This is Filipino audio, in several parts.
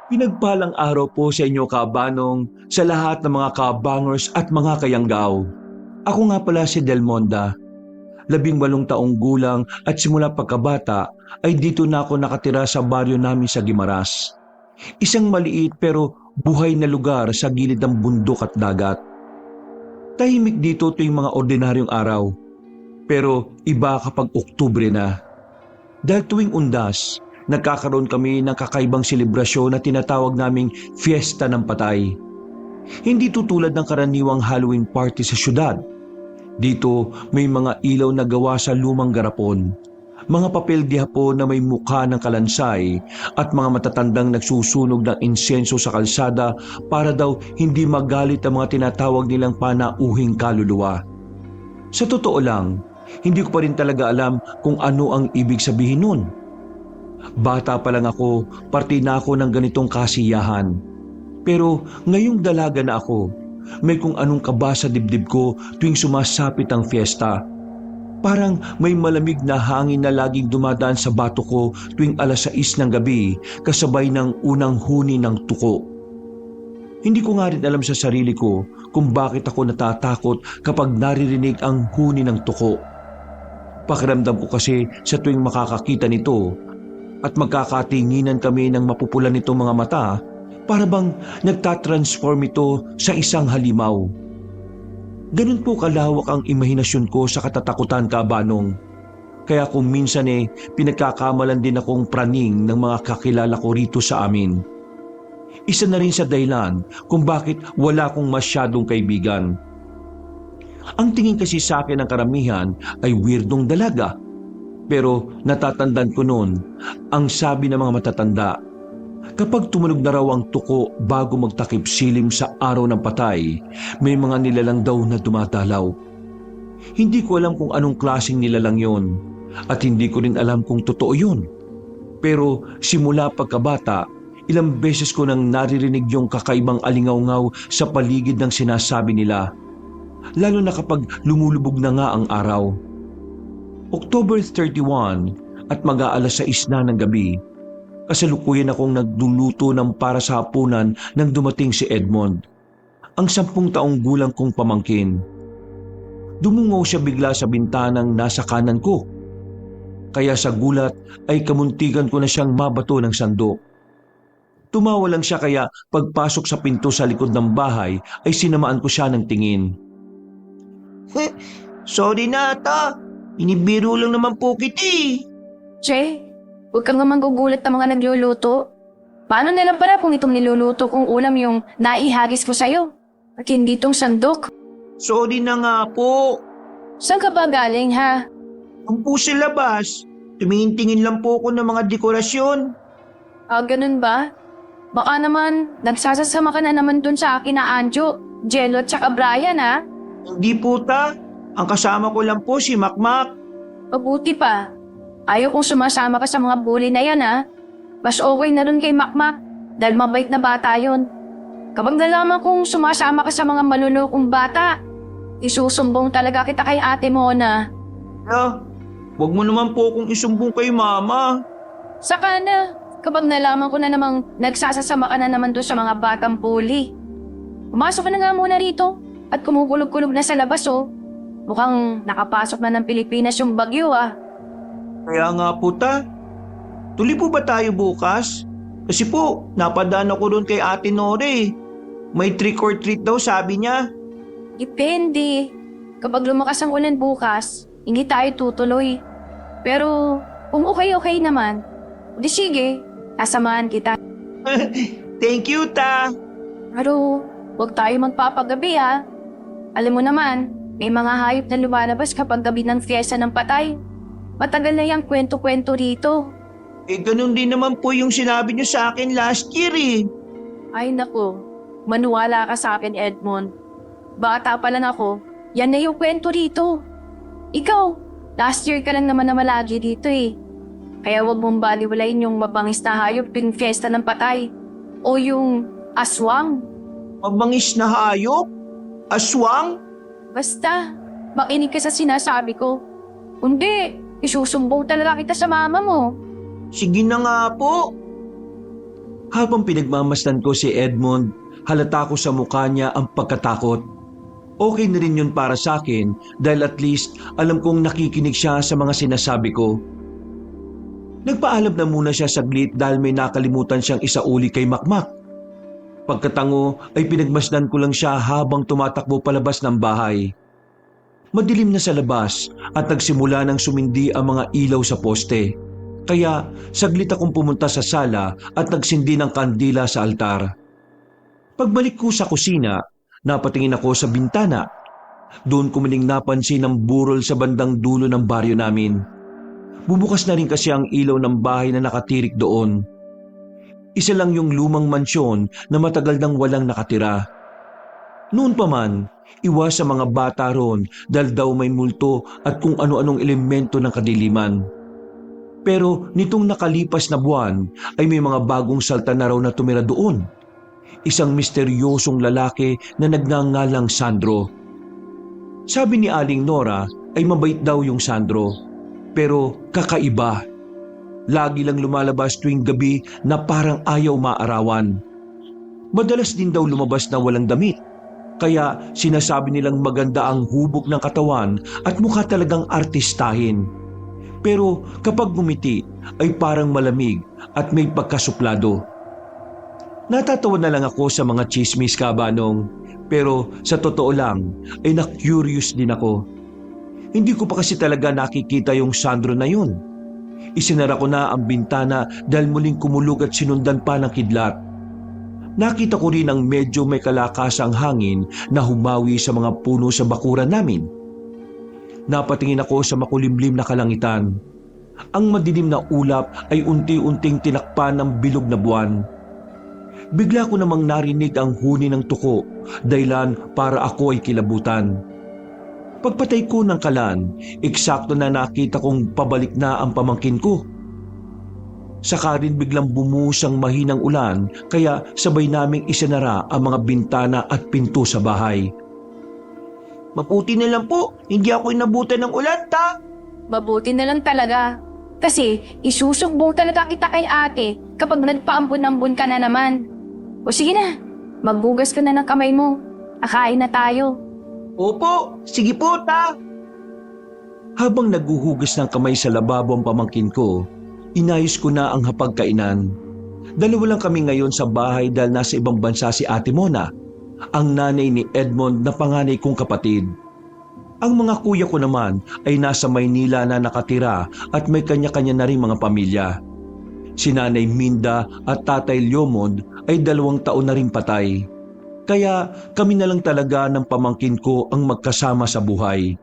Pinagpalang araw po sa inyo kabanong, sa lahat ng mga kabangers at mga kayanggaw. Ako nga pala si Delmonda, 18 taong gulang at simula pagkabata ay dito na ako nakatira sa baryo namin sa Guimaras. Isang maliit pero buhay na lugar sa gilid ng bundok at dagat. Tahimik dito tuwing mga ordinaryong araw, pero iba kapag Oktubre na. Dahil tuwing undas, nagkakaroon kami ng kakaibang selebrasyon na tinatawag naming Fiesta ng Patay. Hindi tutulad ng karaniwang Halloween party sa syudad. Dito may mga ilaw na gawa sa lumang garapon, mga papel di hapon na may mukha ng kalansay at mga matatandang nagsusunog ng insenso sa kalsada para daw hindi magalit ang mga tinatawag nilang panauhing kaluluwa. Sa totoo lang, hindi ko pa rin talaga alam kung ano ang ibig sabihin nun. Bata pa lang ako, parte na ako ng ganitong kasiyahan. Pero ngayong dalaga na ako, may kung anong kaba sa dibdib ko tuwing sumasapit ang fiesta. Parang may malamig na hangin na laging dumadaan sa bato ko tuwing 6:00 ng gabi kasabay ng unang huni ng tuko. Hindi ko nga rin alam sa sarili ko kung bakit ako natatakot kapag naririnig ang huni ng tuko. Pakiramdam ko kasi sa tuwing makakakita nito at magkakatinginan kami ng mapupulan nitong mga mata, para bang nagtatransform ito sa isang halimaw. Ganun po kalawak ang imahinasyon ko sa katatakutan kabanong. Kaya kung minsan pinagkakamalan din akong praning ng mga kakilala ko rito sa amin. Isa na rin sa dahilan kung bakit wala akong masyadong kaibigan. Ang tingin kasi sa akin ng karamihan ay weirdong dalaga. Pero natatandaan ko noon, ang sabi ng mga matatanda, kapag tumunog na raw ang tuko bago magtakip silim sa araw ng patay, may mga nilalang daw na dumadalaw. Hindi ko alam kung anong klaseng nilalang yon at hindi ko rin alam kung totoo yun. Pero simula pagkabata, ilang beses ko nang naririnig yung kakaibang alingaw-ngaw sa paligid ng sinasabi nila, lalo na kapag lumulubog na nga ang araw. October 31 at mag-6 na ng gabi, kasalukuyan akong nagluluto ng para sa hapunan nang dumating si Edmond, ang 10 taong gulang kong pamangkin. Dumungaw siya bigla sa bintanang nasa kanan ko. Kaya sa gulat ay kamuntikan ko na siyang mabato ng sandok. Tumawa lang siya kaya pagpasok sa pinto sa likod ng bahay ay sinamaan ko siya ng tingin. Sorry na ata, inibiro lang naman po kita eh. Che, huwag kang nga magugulat ng mga nagluluto. Paano nila pala kung itong niluluto kong ulam yung naihagis ko sa'yo? At hindi itong sandok? Sorry na nga po. Saan ka ba galing ha? Ang po sa labas, tumingin-tingin lang po ako ng mga dekorasyon. Ganun ba? Baka naman, nagsasasama ka na naman dun sa akin na Anjo, Jello at saka Brian ha? Hindi po ta, ang kasama ko lang po si Makmak. Mabuti pa. Ayaw kong sumasama ka sa mga bully na yan ha. Mas okay na rin kay Makmak dahil mabait na bata yon. Kapag nalaman kong sumasama ka sa mga malulokong bata, isusumbong talaga kita kay Ate Mona. Wag mo naman po akong isumbong kay Mama. Saka na, kapag nalaman ko na namang nagsasasama ka na naman doon sa mga batang bully. Pumasok ka na nga muna rito at kumukulog-kulog na sa labas oh. Mukhang nakapasok na ng Pilipinas yung bagyo ah. Kaya nga po ta, tuloy po ba tayo bukas? Kasi po, napadaan ako doon kay Ate Nore. May trick or treat daw sabi niya. Depende. Kapag lumakas ang ulan bukas, hindi tayo tutuloy. Pero kung okay naman, di sige, sasamahan kita. Thank you ta. Pero huwag tayo magpapagabi ha. Alam mo naman, may mga hayop na lumalabas kapag gabi ng fiesta ng patay. Matagal na yung kwento-kwento rito. Ganun din naman po yung sinabi niyo sa akin last year eh. Ay nako, manuwala ka sa akin Edmond. Bata pa lang ako, yan na yung kwento rito. Ikaw, last year ka lang naman na malagi dito eh. Kaya wag mong baliwalayin yung mabangis na hayop tuwing fiesta ng patay. O yung aswang. Mabangis na hayop? Aswang? Basta, makinig ka sa sinasabi ko. Hindi, isusumbong talaga kita sa mama mo. Sige na nga po. Habang pinagmamasdan ko si Edmond, halata ko sa mukha niya ang pagkatakot. Okay na rin yun para sa akin dahil at least alam kong nakikinig siya sa mga sinasabi ko. Nagpaalam na muna siya saglit dahil may nakalimutan siyang isauli kay Makmak. Pagkatango ay pinagmasdan ko lang siya habang tumatakbo palabas ng bahay. Madilim na sa labas at nagsimula nang sumindi ang mga ilaw sa poste. Kaya saglit akong pumunta sa sala at nagsindi ng kandila sa altar. Pagbalik ko sa kusina, napatingin ako sa bintana. Doon ko muling napansin ang burol sa bandang dulo ng baryo namin. Bubukas na rin kasi ang ilaw ng bahay na nakatirik doon. Isa lang yung lumang mansyon na matagal nang walang nakatira. Noon pa man, iwas sa mga bata ron dahil daw may multo at kung ano-anong elemento ng kadiliman. Pero nitong nakalipas na buwan ay may mga bagong salta na raw na tumira doon. Isang misteryosong lalaki na nagngangalang Sandro. Sabi ni Aling Nora ay mabait daw yung Sandro, pero kakaiba. Lagi lang lumalabas tuwing gabi na parang ayaw maarawan. Madalas din daw lumabas na walang damit, kaya sinasabi nilang maganda ang hubog ng katawan at mukha talagang artistahin. Pero kapag ngumiti ay parang malamig at may pagkasuplado. Natatawa na lang ako sa mga chismis, Kabanong, pero sa totoo lang ay na-curious din ako. Hindi ko pa kasi talaga nakikita yung Sandro na yun. Isinara ko na ang bintana dahil muling kumulog at sinundan pa ng kidlat. Nakita ko rin ang medyo may kalakasang hangin na humawi sa mga puno sa bakuran namin. Napatingin ako sa makulimlim na kalangitan. Ang madilim na ulap ay unti-unting tinakpan ng bilog na buwan. Bigla ko namang narinig ang huni ng tuko, dahilan para ako ay kilabutan. Pagpatay ko ng kalan, eksakto na nakita kong pabalik na ang pamangkin ko. Saka rin biglang bumuhos ang mahinang ulan kaya sabay naming isinara ang mga bintana at pinto sa bahay. Mabuti na lang po, hindi ako inabutan ng ulan, ta. Mabuti na lang talaga. Kasi isusumbong talaga kita kay ate kapag nagpaambon-ambon ka na naman. O sige na, magbugas ka na ng kamay mo. Akain na tayo. Opo, sige po, ta. Habang naghuhugas ng kamay sa lababo ang pamangkin ko, inayos ko na ang hapagkainan. Dalawa lang kami ngayon sa bahay dahil nasa ibang bansa si Ate Mona, ang nanay ni Edmond na panganay kong kapatid. Ang mga kuya ko naman ay nasa Maynila na nakatira at may kanya-kanya na rin mga pamilya. Si Nanay Minda at Tatay Leomond ay 2 taon na rin patay. Kaya kami na lang talaga ng pamangkin ko ang magkasama sa buhay.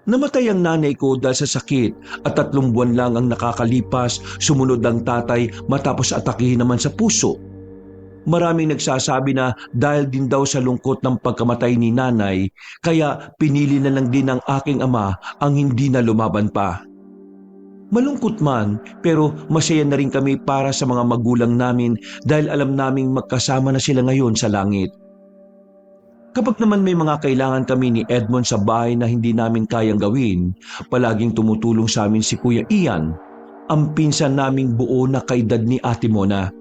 Namatay ang nanay ko dahil sa sakit at 3 buwan lang ang nakakalipas, sumunod ang tatay matapos atakihin naman sa puso. Maraming nagsasabi na dahil din daw sa lungkot ng pagkamatay ni nanay, kaya pinili na lang din ng aking ama ang hindi na lumaban pa. Malungkot man, pero masaya na rin kami para sa mga magulang namin dahil alam naming magkasama na sila ngayon sa langit. Kapag naman may mga kailangan kami ni Edmond sa bahay na hindi namin kayang gawin, palaging tumutulong sa amin si Kuya Ian, ang pinsan naming buo na kaedad ni Ate Mona.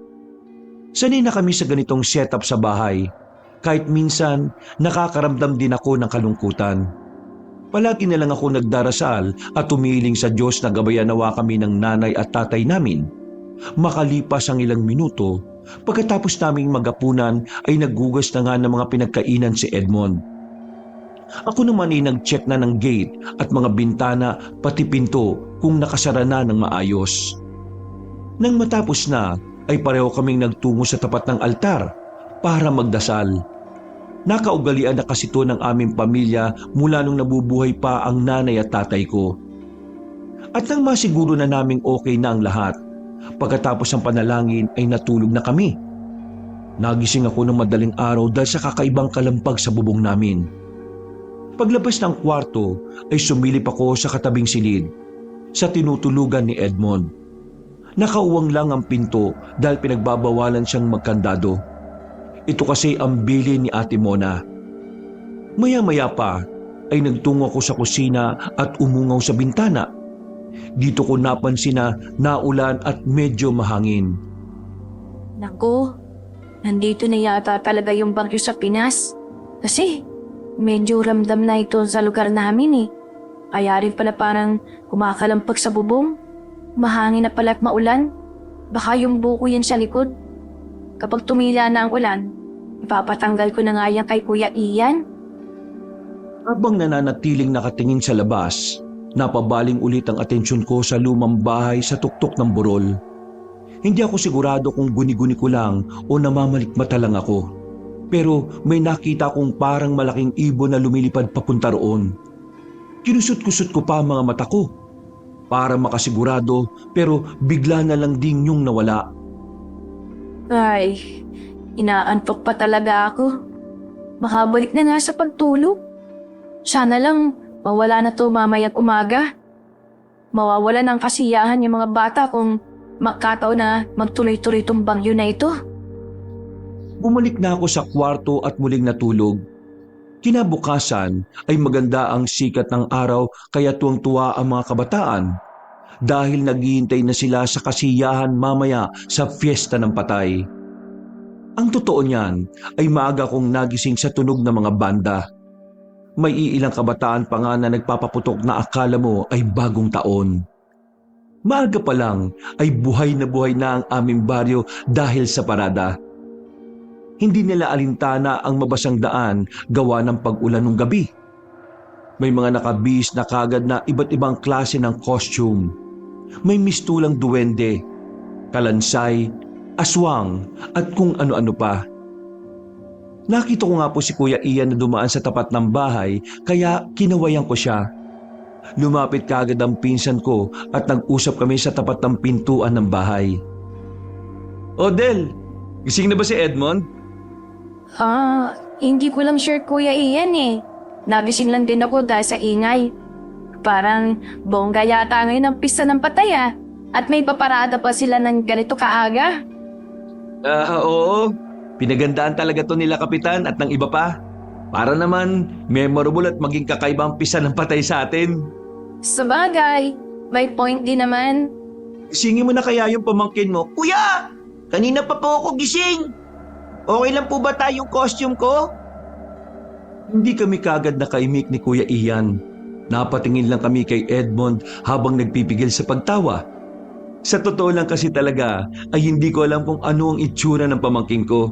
Sanay na kami sa ganitong setup sa bahay, kahit minsan nakakaramdam din ako ng kalungkutan. Palagi na lang ako nagdarasal at tumiling sa Diyos na gabayan nawa kami ng nanay at tatay namin. Makalipas ang ilang minuto, pagkatapos naming magapunan ay naggugas na nga ng mga pinagkainan si Edmond. Ako naman ay nag-check na ng gate at mga bintana pati pinto kung nakasara na ng maayos. Nang matapos na, ay pareho kaming nagtungo sa tapat ng altar para magdasal. Nakaugalian na kasi ito ng aming pamilya mula nung nabubuhay pa ang nanay at tatay ko. At nang masiguro na naming okay na ang lahat, pagkatapos ng panalangin ay natulog na kami. Nagising ako ng madaling araw dahil sa kakaibang kalampag sa bubong namin. Paglabas ng kwarto ay sumilip ako sa katabing silid, sa tinutulugan ni Edmond. Nakauwang lang ang pinto dahil pinagbabawalan siyang magkandado. Ito kasi ang bili ni Ate Mona. Maya-maya pa ay nagtungo ako sa kusina at umungaw sa bintana. Dito ko napansin na naulan at medyo mahangin. Naku, nandito na yata talaga yung bagyo sa Pinas. Kasi medyo ramdam na ito sa lugar namin eh. Kaya rin pala parang kumakalampag sa bubong. Mahangin na pala at maulan. Baka yung buko yan sa likod. Kapag tumila na ang ulan, ipapatanggal ko na nga yan kay Kuya Ian. Habang nananatiling nakatingin sa labas, napabaling ulit ang atensyon ko sa lumang bahay sa tuktok ng burol. Hindi ako sigurado kung guni-guni ko lang o namamalikmata lang ako. Pero may nakita kong parang malaking ibon na lumilipad papunta roon. Kinusot-kusot ko pa ang mga mata ko para makasigurado, pero bigla na lang ding yung nawala. Ay, inaantok pa talaga ako. Makabalik na nga sa pagtulog. Sana lang mawala na to mamayang umaga. Mawawala ng kasiyahan yung mga bata kung magkataon na magtuloy-tuloy itong bagyo na ito. Bumalik na ako sa kwarto at muling natulog. Kinabukasan ay maganda ang sikat ng araw kaya tuwang-tuwa ang mga kabataan dahil naghihintay na sila sa kasiyahan mamaya sa fiesta ng patay. Ang totoo niyan ay maaga kong nagising sa tunog ng mga banda. May iilang kabataan pa nga na nagpapaputok na akala mo ay bagong taon. Maaga pa lang ay buhay na ang aming baryo dahil sa parada. Hindi nila alintana ang mabasang daan gawa ng pag-ulan ng gabi. May mga nakabihis na kagad na iba't ibang klase ng costume. May mistulang duwende, kalansay, aswang at kung ano-ano pa. Nakita ko nga po si Kuya Ian na dumaan sa tapat ng bahay kaya kinawayan ko siya. Lumapit kagad ang pinsan ko at nag-usap kami sa tapat ng pintuan ng bahay. Odel, gising na ba si Edmond? Hindi ko lang sure Kuya Ian eh. Nagising lang din ako dahil sa ingay. Parang bongga yata ngayon ang pista ng patay ah. At may paparada pa sila ng ganito kaaga. Oo. Pinagandaan talaga to nila Kapitan at ng iba pa. Para naman memorable at maging kakaibang pista ng patay sa atin. Sabagay, may point din naman. Gisingin mo na kaya yung pamangkin mo. Kuya! Kanina pa po ako gising. Okay lang po ba tayong costume ko? Hindi kami kagad nakaimik ni Kuya Ian. Napatingin lang kami kay Edmond habang nagpipigil sa pagtawa. Sa totoo lang kasi talaga ay hindi ko alam kung ano ang itsura ng pamangkin ko.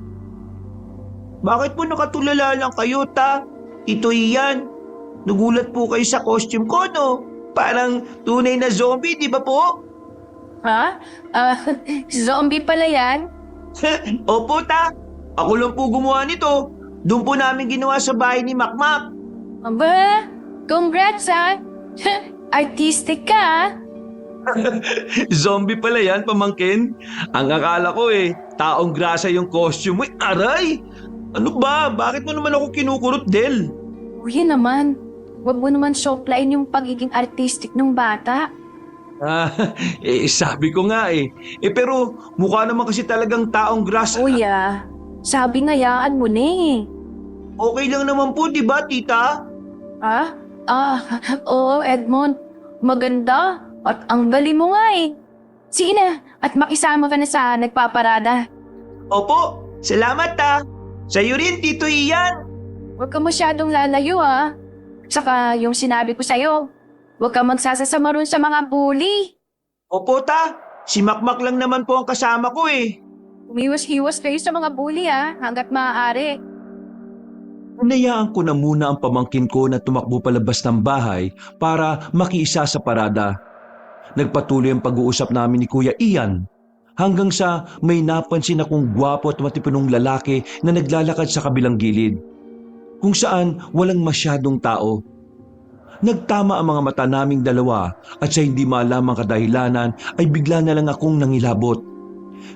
Bakit po nakatulala lang kayo, ta? Ito Ian. Nagulat po kayo sa costume ko, no? Parang tunay na zombie, di ba po? Ha? Zombie pala yan? Opo, ta. Ako lang po gumawa nito. Doon po namin ginawa sa bahay ni Makmak. Aba, congrats ha! Artistic ka ha? Zombie pala yan, pamangkin. Ang akala ko taong grasa yung costume mo. Aray! Ano ba? Bakit mo naman ako kinukurot, Del? Uy naman, wag mo naman soplain yung pagiging artistic ng bata. Sabi ko nga pero mukha naman kasi talagang taong grasa. Uy sabi ngayaan mo na eh. Okay lang naman po, di ba, tita? Ha? Oo Edmond, maganda at ang galing mo nga eh. Sige na, at makisama ka na sa nagpaparada. Opo, salamat ta. Sa'yo rin, Tito Ian. Huwag ka masyadong lalayo ha. Saka yung sinabi ko sa'yo, huwag ka magsasasama ron sa mga bully. Opo ta, si Makmak lang naman po ang kasama ko eh. Umiwas-hiwas kayo sa mga bully ha, hanggat maaari. Hinayaan ko na muna ang pamangkin ko na tumakbo palabas ng bahay para makiisa sa parada. Nagpatuloy ang pag-uusap namin ni Kuya Ian hanggang sa may napansin akong gwapo at matipunong lalaki na naglalakad sa kabilang gilid, kung saan walang masyadong tao. Nagtama ang mga mata naming dalawa at sa hindi malamang kadahilanan ay bigla na lang akong nangilabot.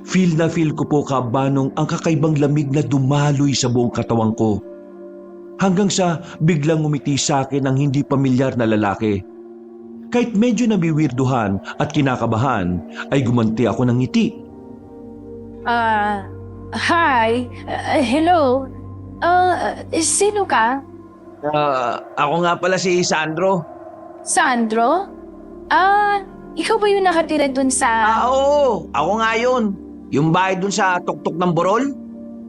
Feel na feel ko po kabanong ang kakaibang lamig na dumaloy sa buong katawan ko. Hanggang sa biglang ngumiti sa akin ang hindi pamilyar na lalaki. Kahit medyo nabiwirduhan at kinakabahan, ay gumanti ako ng ngiti. Hi. Hello. Sino ka? Ako nga pala si Sandro. Sandro? Ikaw ba yung nakatira dun sa... Oo, ako nga yun. Yung bahay dun sa tuktok ng Borol?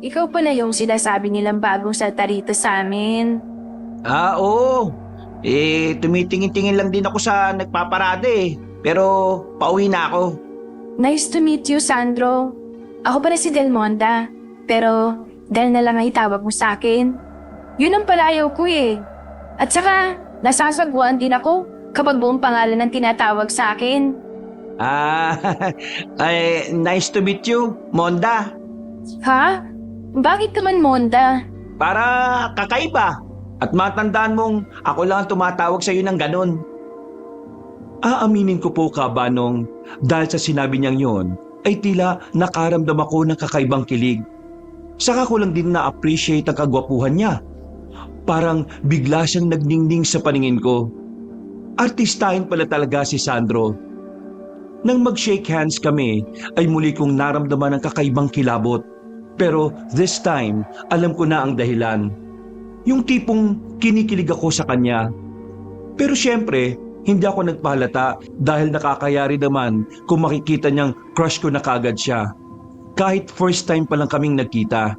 Ikaw pala yung sinasabi nilang bagong salta rito sa amin. Ah, oo. Tumitingin-tingin lang din ako sa nagpaparada eh. Pero pauwi na ako. Nice to meet you, Sandro. Ako pala si Delmonda. Pero Del na lang ang itawag mo sa akin. Yun ang palayaw ko eh. At saka, nasasagwan din ako kapag buong pangalan ang tinatawag sa akin. Ah, nice to meet you, Monda. Ha? Bakit naman Monda? Para kakaiba. At matandaan mong ako lang ang tumatawag sa iyo ng ganun. Aaminin ko po kabanong dahil sa sinabi niyang yon ay tila nakaramdam ako ng kakaibang kilig. Saka ko lang din na-appreciate ang kagwapuhan niya. Parang bigla siyang nagningning sa paningin ko. Artistahin pala talaga si Sandro. Nang mag-shake hands kami ay muli kong naramdaman ang kakaibang kilabot. Pero this time, alam ko na ang dahilan. Yung tipong kinikilig ako sa kanya. Pero syempre, hindi ako nagpahalata dahil nakakayari naman kung makikita niyang crush ko na kagad siya. Kahit first time pa lang kaming nagkita.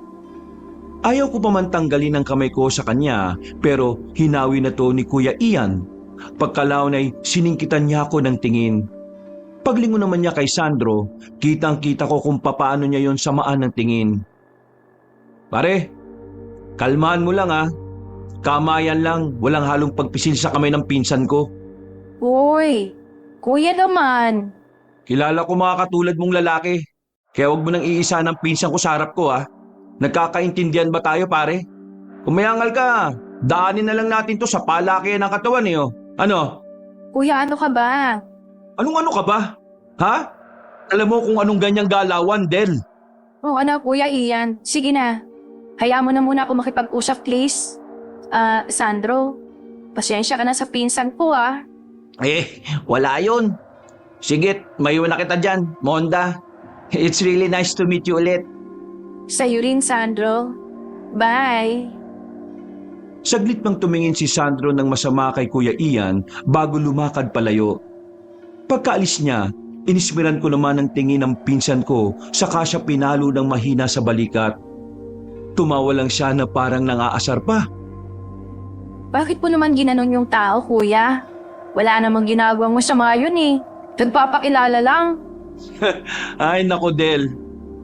Ayaw ko pa man tanggalin ang kamay ko sa kanya pero hinawi na to ni Kuya Ian. Pagkalaon ay siningkitan niya ako ng tingin. Paglingon naman niya kay Sandro, kitang-kita ko kung papaano niya yon samaan ng tingin. Pare, kalmahan mo lang ah. Kamayan lang, walang halong pagpisil sa kamay ng pinsan ko. Uy, kuya naman. Kilala ko mga katulad mong lalaki. Kaya wag mo nang iisa ng pinsan ko sa harap ko ah. Nagkakaintindihan ba tayo pare? Kung may angal ka, daanin na lang natin to sa palakihan ng katawan eh oh. Ano? Kuya, ano ka ba? Anong ano ka ba? Ha? Alam mo kung anong ganyang galawan, Del. Oo na, Kuya Ian. Sige na. Hayaan mo na muna ako makipag-usap, please. Sandro, pasensya ka na sa pinsan ko ah. Wala yun. Sige, maiwan na kita dyan, Monda. It's really nice to meet you ulit. Sa'yo rin, Sandro. Bye. Saglit mang tumingin si Sandro ng masama kay Kuya Ian bago lumakad palayo. Pagkaalis niya, inismiran ko naman ang tingin ng pinsan ko saka siya pinalo ng mahina sa balikat. Tumawa lang siya na parang nangaasar pa. Bakit po naman ginanon yung tao, kuya? Wala namang ginagawa mo sa mga yun eh. Nagpapakilala lang. Ay nako Del,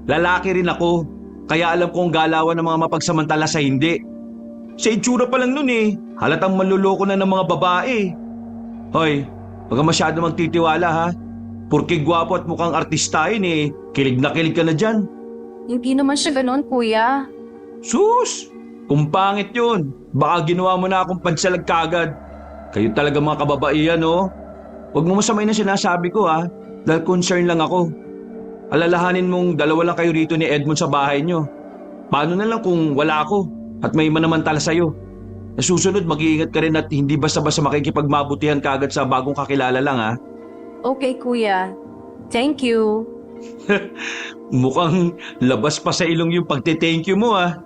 lalaki rin ako. Kaya alam kong galawan ng mga mapagsamantala sa hindi. Sa itsura pa lang nun eh, halatang manluloko na ng mga babae. Hoy, wag ka masyado magtitiwala ha. Porke gwapo at mukhang artistahin eh, kilig na kilig ka na dyan. Hindi naman siya ganon, kuya. Sus! Kung pangit yun, baka ginawa mo na akong pansalag kagad. Kayo talaga mga kababaihan oh. Huwag mo masamay na sinasabi ko ha, dahil concern lang ako. Alalahanin mong dalawa lang kayo rito ni Edmond sa bahay nyo. Paano na lang kung wala ako at may manamantala sa'yo? Sa susunod mag-iingat ka rin at hindi basta-basta makikipagmabutihan kagad sa bagong kakilala lang ha. Okay, kuya. Thank you. Mukhang labas pa sa ilong yung pagte-thank you mo ah.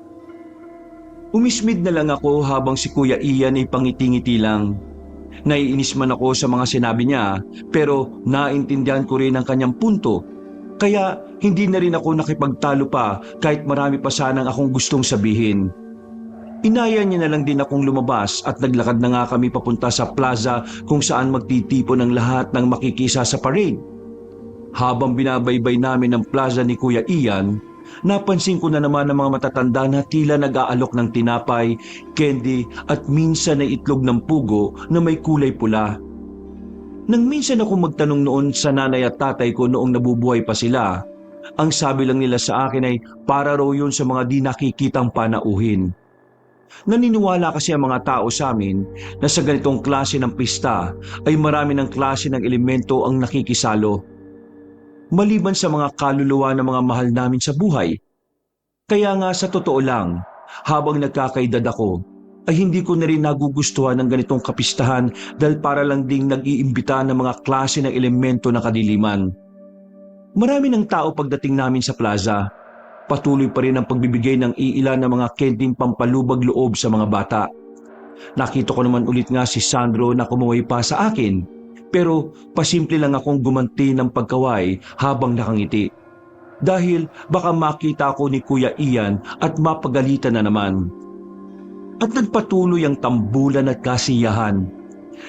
Umismid na lang ako habang si Kuya Ian ay pangiti-ngiti lang. Naiinis man ako sa mga sinabi niya pero naintindihan ko rin ang kanyang punto. Kaya hindi na rin ako nakipagtalo pa kahit marami pa sanang akong gustong sabihin. Inaya niya na lang din akong lumabas at naglakad na nga kami papunta sa plaza kung saan magtitipon ang lahat ng makikisa sa parade. Habang binabaybay namin ang plaza ni Kuya Ian, napansin ko na naman ang mga matatanda na tila nag-aalok ng tinapay, candy at minsan ay itlog ng pugo na may kulay pula. Nang minsan ako magtanong noon sa nanay at tatay ko noong nabubuhay pa sila, ang sabi lang nila sa akin ay para raw yun sa mga di nakikitang panauhin. Naniniwala kasi ang mga tao sa amin na sa ganitong klase ng pista ay marami ng klase ng elemento ang nakikisalo. Maliban sa mga kaluluwa ng mga mahal namin sa buhay. Kaya nga sa totoo lang, habang nagkakaedad ako, ay hindi ko na rin nagugustuhan ng ganitong kapistahan dahil para lang ding nag-iimbita ng mga klase ng elemento ng kadiliman. Marami ng tao pagdating namin sa plaza. Patuloy pa rin ang pagbibigay ng iilan ng mga kending pampalubag loob sa mga bata. Nakita ko naman ulit nga si Sandro na kumuhay pa sa akin. Pero pasimple lang akong gumanti ng pagkaway habang nakangiti. dahil baka makita ko ni Kuya Ian at mapagalitan na naman. At nagpatuloy ang tambulan at kasiyahan.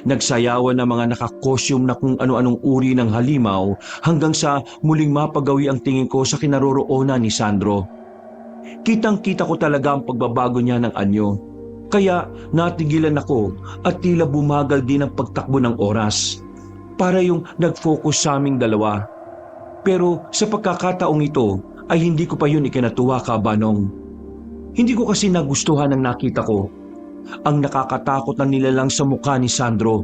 Nagsayawan ng mga nakakosyum na kung ano-anong uri ng halimaw hanggang sa muling mapagawi ang tingin ko sa kinaroroonan ni Sandro. Kitang-kita ko talaga ang pagbabago niya ng anyo. Kaya natigilan ako at tila bumagal din ang pagtakbo ng oras. Para yung nag-focus sa aming dalawa. Pero sa pagkakataong ito ay hindi ko pa yun ikinatuwa, Kabanong. Hindi ko kasi nagustuhan ang nakita ko. Ang nakakatakot na nilalang sa mukha ni Sandro.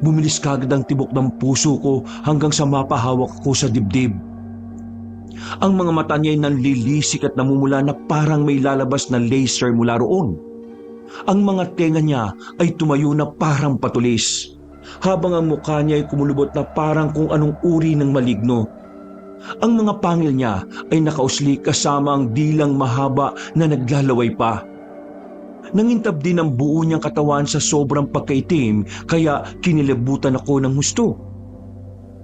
Bumilis kagad ang tibok ng puso ko hanggang sa mapahawak ko sa dibdib. Ang mga mata niya ay nanlilisik at namumula na parang may lalabas na laser mula roon. Ang mga tenga niya ay tumayo na parang patulis, habang ang mukha niya ay kumulubot na parang kung anong uri ng maligno. Ang mga pangil niya ay nakausli kasama ang dilang mahaba na naglalaway pa. Nangintab din ang buo niyang katawan sa sobrang pagkaitim kaya kinilabutan ako ng husto.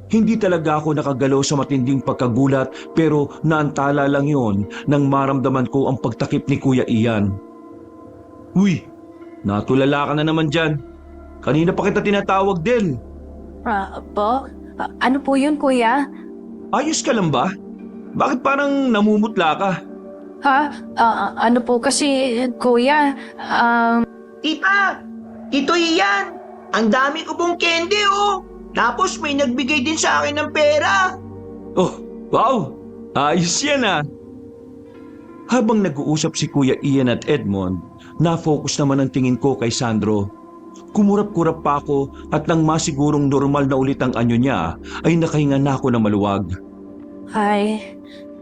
Hindi talaga ako nakagalaw sa matinding pagkagulat pero naantala lang yon nang maramdaman ko ang pagtakip ni Kuya Ian. Uy, natulala ka na naman dyan. Kanina pa kita tinatawag din. Po? Ano po yun, kuya? Ayos ka lang ba? Bakit parang namumutla ka? Ha? Ano po kasi, kuya? Tita! Tito Ian! Ang dami ko pong candy oh! Tapos may nagbigay din sa akin ng pera! Oh, wow! Ayos yan ah! Habang nag-uusap si Kuya Ian at Edmond, na-focus naman ang tingin ko kay Sandro. Kumurap-kurap pa ako at nang masigurong normal na ulit ang anyo niya, ay nakahinga na ako ng maluwag. Ay,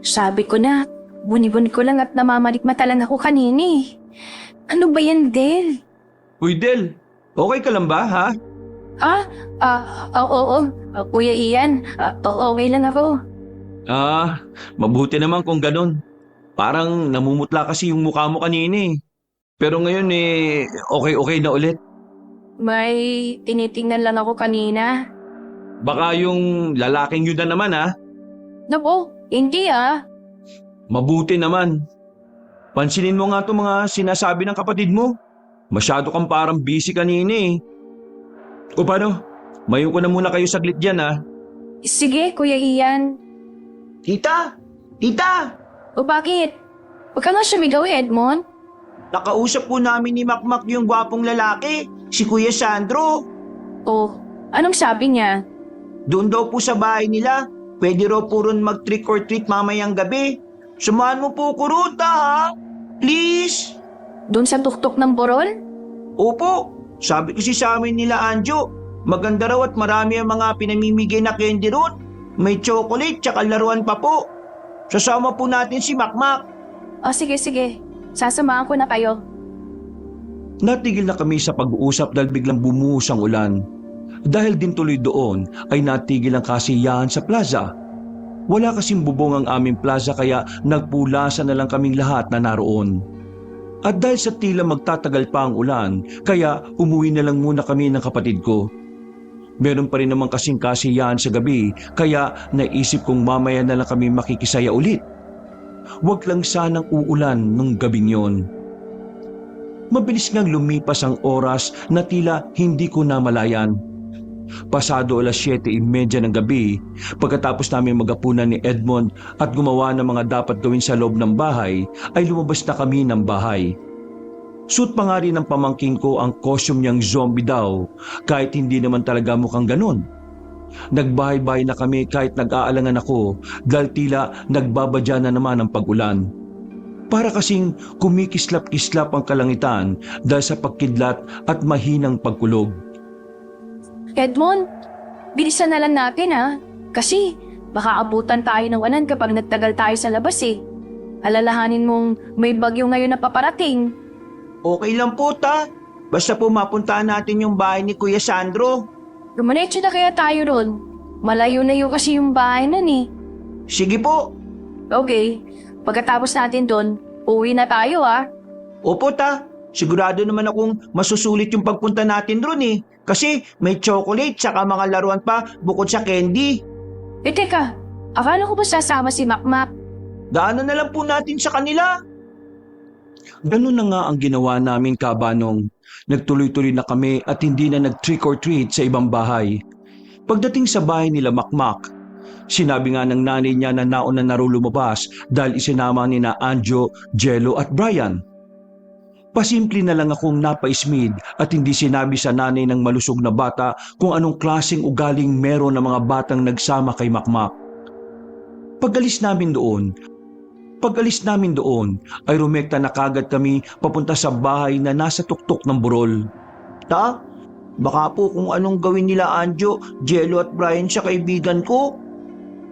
sabi ko na, buni-buni ko lang at namamalikmata lang ako kanini. Ano ba yan, Del? Uy Del, okay ka lang ba ha? Oo, Kuya Ian, okay lang ako. Mabuti naman kung ganun. Parang namumutla kasi yung mukha mo kanina eh. Pero ngayon okay na ulit. May tinitingnan lang ako kanina. Baka yung lalaking yun na naman ha? Naku, hindi Mabuti naman. Pansinin mo nga itong mga sinasabi ng kapatid mo. Masyado kang parang busy kanina eh. O paano? Mayon ko na muna kayo saglit dyan ha. Sige, Kuya Ian. Tita! Tita! O bakit? Huwag ka nga sumigaw, Edmond. Nakausap po namin ni Makmak yung gwapong lalaki, si Kuya Sandro. Oh, anong sabi niya? Doon daw po sa bahay nila, pwede raw po ron mag-trick or treat mamayang gabi. Sumahan mo po ko ron, ha? Please? Doon sa tuktok ng borol? Opo, sabi kasi sa amin nila Anjo, maganda raw at marami ang mga pinamimigay na candy ron. May chocolate tsaka laruan pa po. Sasama po natin si Makmak. Sige. Sasamahan ko na kayo. Natigil na kami sa pag-uusap dahil biglang bumuhos ang ulan. Dahil din tuloy doon ay natigil ang kasiyahan sa plaza. Wala kasing bubong ang aming plaza kaya nagpulasan na lang kaming lahat na naroon. At dahil sa tila magtatagal pa ang ulan, kaya umuwi na lang muna kami ng kapatid ko. Meron pa rin naman kasing kasiyahan sa gabi kaya naisip kong mamaya na lang kami makikisaya ulit. Huwag lang sanang uulan nung gabing yon. Mabilis ngang lumipas ang oras na tila hindi ko namalayan. Pasado 7:30 ng gabi, pagkatapos namin magapunan ni Edmond at gumawa ng mga dapat gawin sa loob ng bahay, ay lumabas na kami ng bahay. Suot pa nga rin ng pamangking ko ang costume niyang zombie daw, kahit hindi naman talaga mukhang ganun. Nagbahay-bahay na kami kahit nag-aalangan ako dahil tila nagbabadya na naman ang pag-ulan. Para kasing kumikislap-kislap ang kalangitan dahil sa pagkidlat at mahinang pagkulog. Edmond, bilisan na lang natin Kasi baka abutan tayo ng ulan kapag nagtagal tayo sa labas eh. Alalahanin mong may bagyo ngayon na paparating. Okay lang po, ta. Basta po mapuntahan natin yung bahay ni Kuya Sandro. Gumanetso na kaya tayo ron. Malayo-layo kasi yung bahay nun eh. Sige po. Okay, pagkatapos natin doon, uwi na tayo Opo, ta. Sigurado naman akong masusulit yung pagpunta natin ron eh. Kasi may chocolate saka mga laruan pa bukod sa candy. Teka, Akala ko ba sasama si Makmak? Daanan na lang po natin sa kanila. Ganun na nga ang ginawa namin, Kabanong. Nagtuloy-tuloy na kami at hindi na nag-trick or treat sa ibang bahay. Pagdating sa bahay nila Makmak, sinabi nga ng nanay niya na nauna na raw lumabas dahil isinama ni na Anjo, Jello at Brian. Pasimple na lang akong napaismid at hindi sinabi sa nanay ng malusog na bata kung anong klaseng ugaling meron ng mga batang nagsama kay Makmak. Pag-alis namin doon ay rumekta na kagad kami papunta sa bahay na nasa tuktok ng burol. Ta, baka po kung anong gawin nila Anjo, Jello at Brian sa kaibigan ko.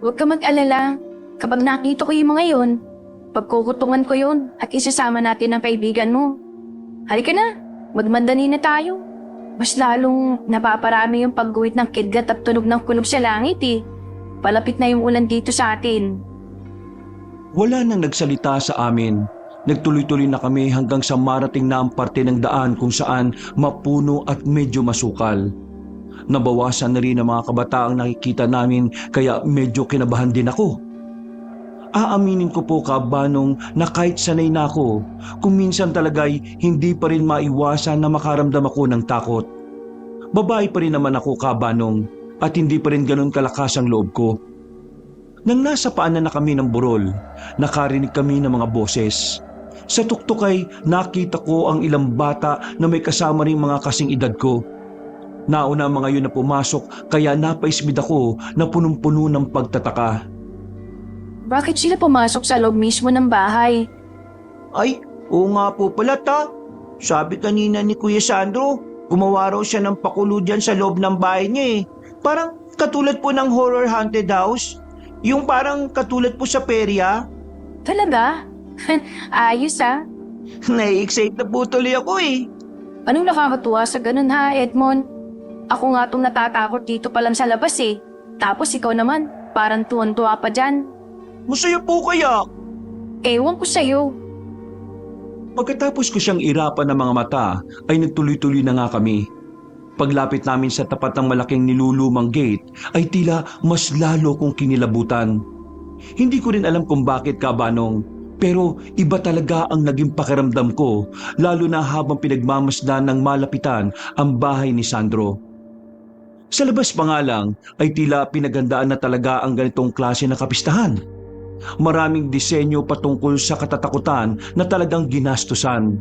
Huwag ka mag-alala. Kapag nakita ko yung mga yun, pagkukutungan ko yun at isasama natin ang kaibigan mo. Halika na, magmandani na tayo. Mas lalong napaparami yung pagguhit ng kidlat at tunog ng kulob sa langit eh. Palapit na yung ulan dito sa atin. Wala nang nagsalita sa amin. Nagtuloy-tuloy na kami hanggang sa marating na ang parte ng daan kung saan mapuno at medyo masukal. Nabawasan na rin ang mga kabataang nakikita namin kaya medyo kinabahan din ako. Aaminin ko po, Kabanong, na kahit sanay na ako, kung minsan talaga'y hindi pa rin maiwasan na makaramdam ako ng takot. Babae pa rin naman ako, Kabanong, at hindi pa rin ganun kalakas ang loob ko. Nang nasa paanan na kami ng burol, nakarinig kami ng mga boses. Sa tuktok ay nakita ko ang ilang bata na may kasama ring mga kasing edad ko. Nauna ang mga yun na pumasok kaya napaismid ako na punong-puno ng pagtataka. Bakit sila pumasok sa loob mismo ng bahay? Ay, oo nga po pala ta. Sabi kanina ni Kuya Sandro, gumawa raw siya ng pakulo dyan sa loob ng bahay niya eh. Parang katulad po ng horror haunted house. Yung parang katulad po sa perya. Talaga? Ayos ah. Nai-excite na po tuloy ako eh. Anong nakakatuwa sa ganun ha, Edmond? Ako nga itong natatakot dito pa lang sa labas eh. Tapos ikaw naman, parang tuwan-tuwa pa dyan. Masaya po kaya. Ewan ko sa'yo. Pagkatapos ko siyang irapan ng mga mata ay nagtuloy-tuloy na nga kami. Paglapit namin sa tapat ng malaking nilulumang gate ay tila mas lalo kong kinilabutan. Hindi ko rin alam kung bakit, Kabanong, pero iba talaga ang naging pakiramdam ko lalo na habang pinagmamasdan ng malapitan ang bahay ni Sandro. Sa labas pa nga lang ay tila pinagandaan na talaga ang ganitong klase ng kapistahan. Maraming disenyo patungkol sa katatakutan na talagang ginastusan.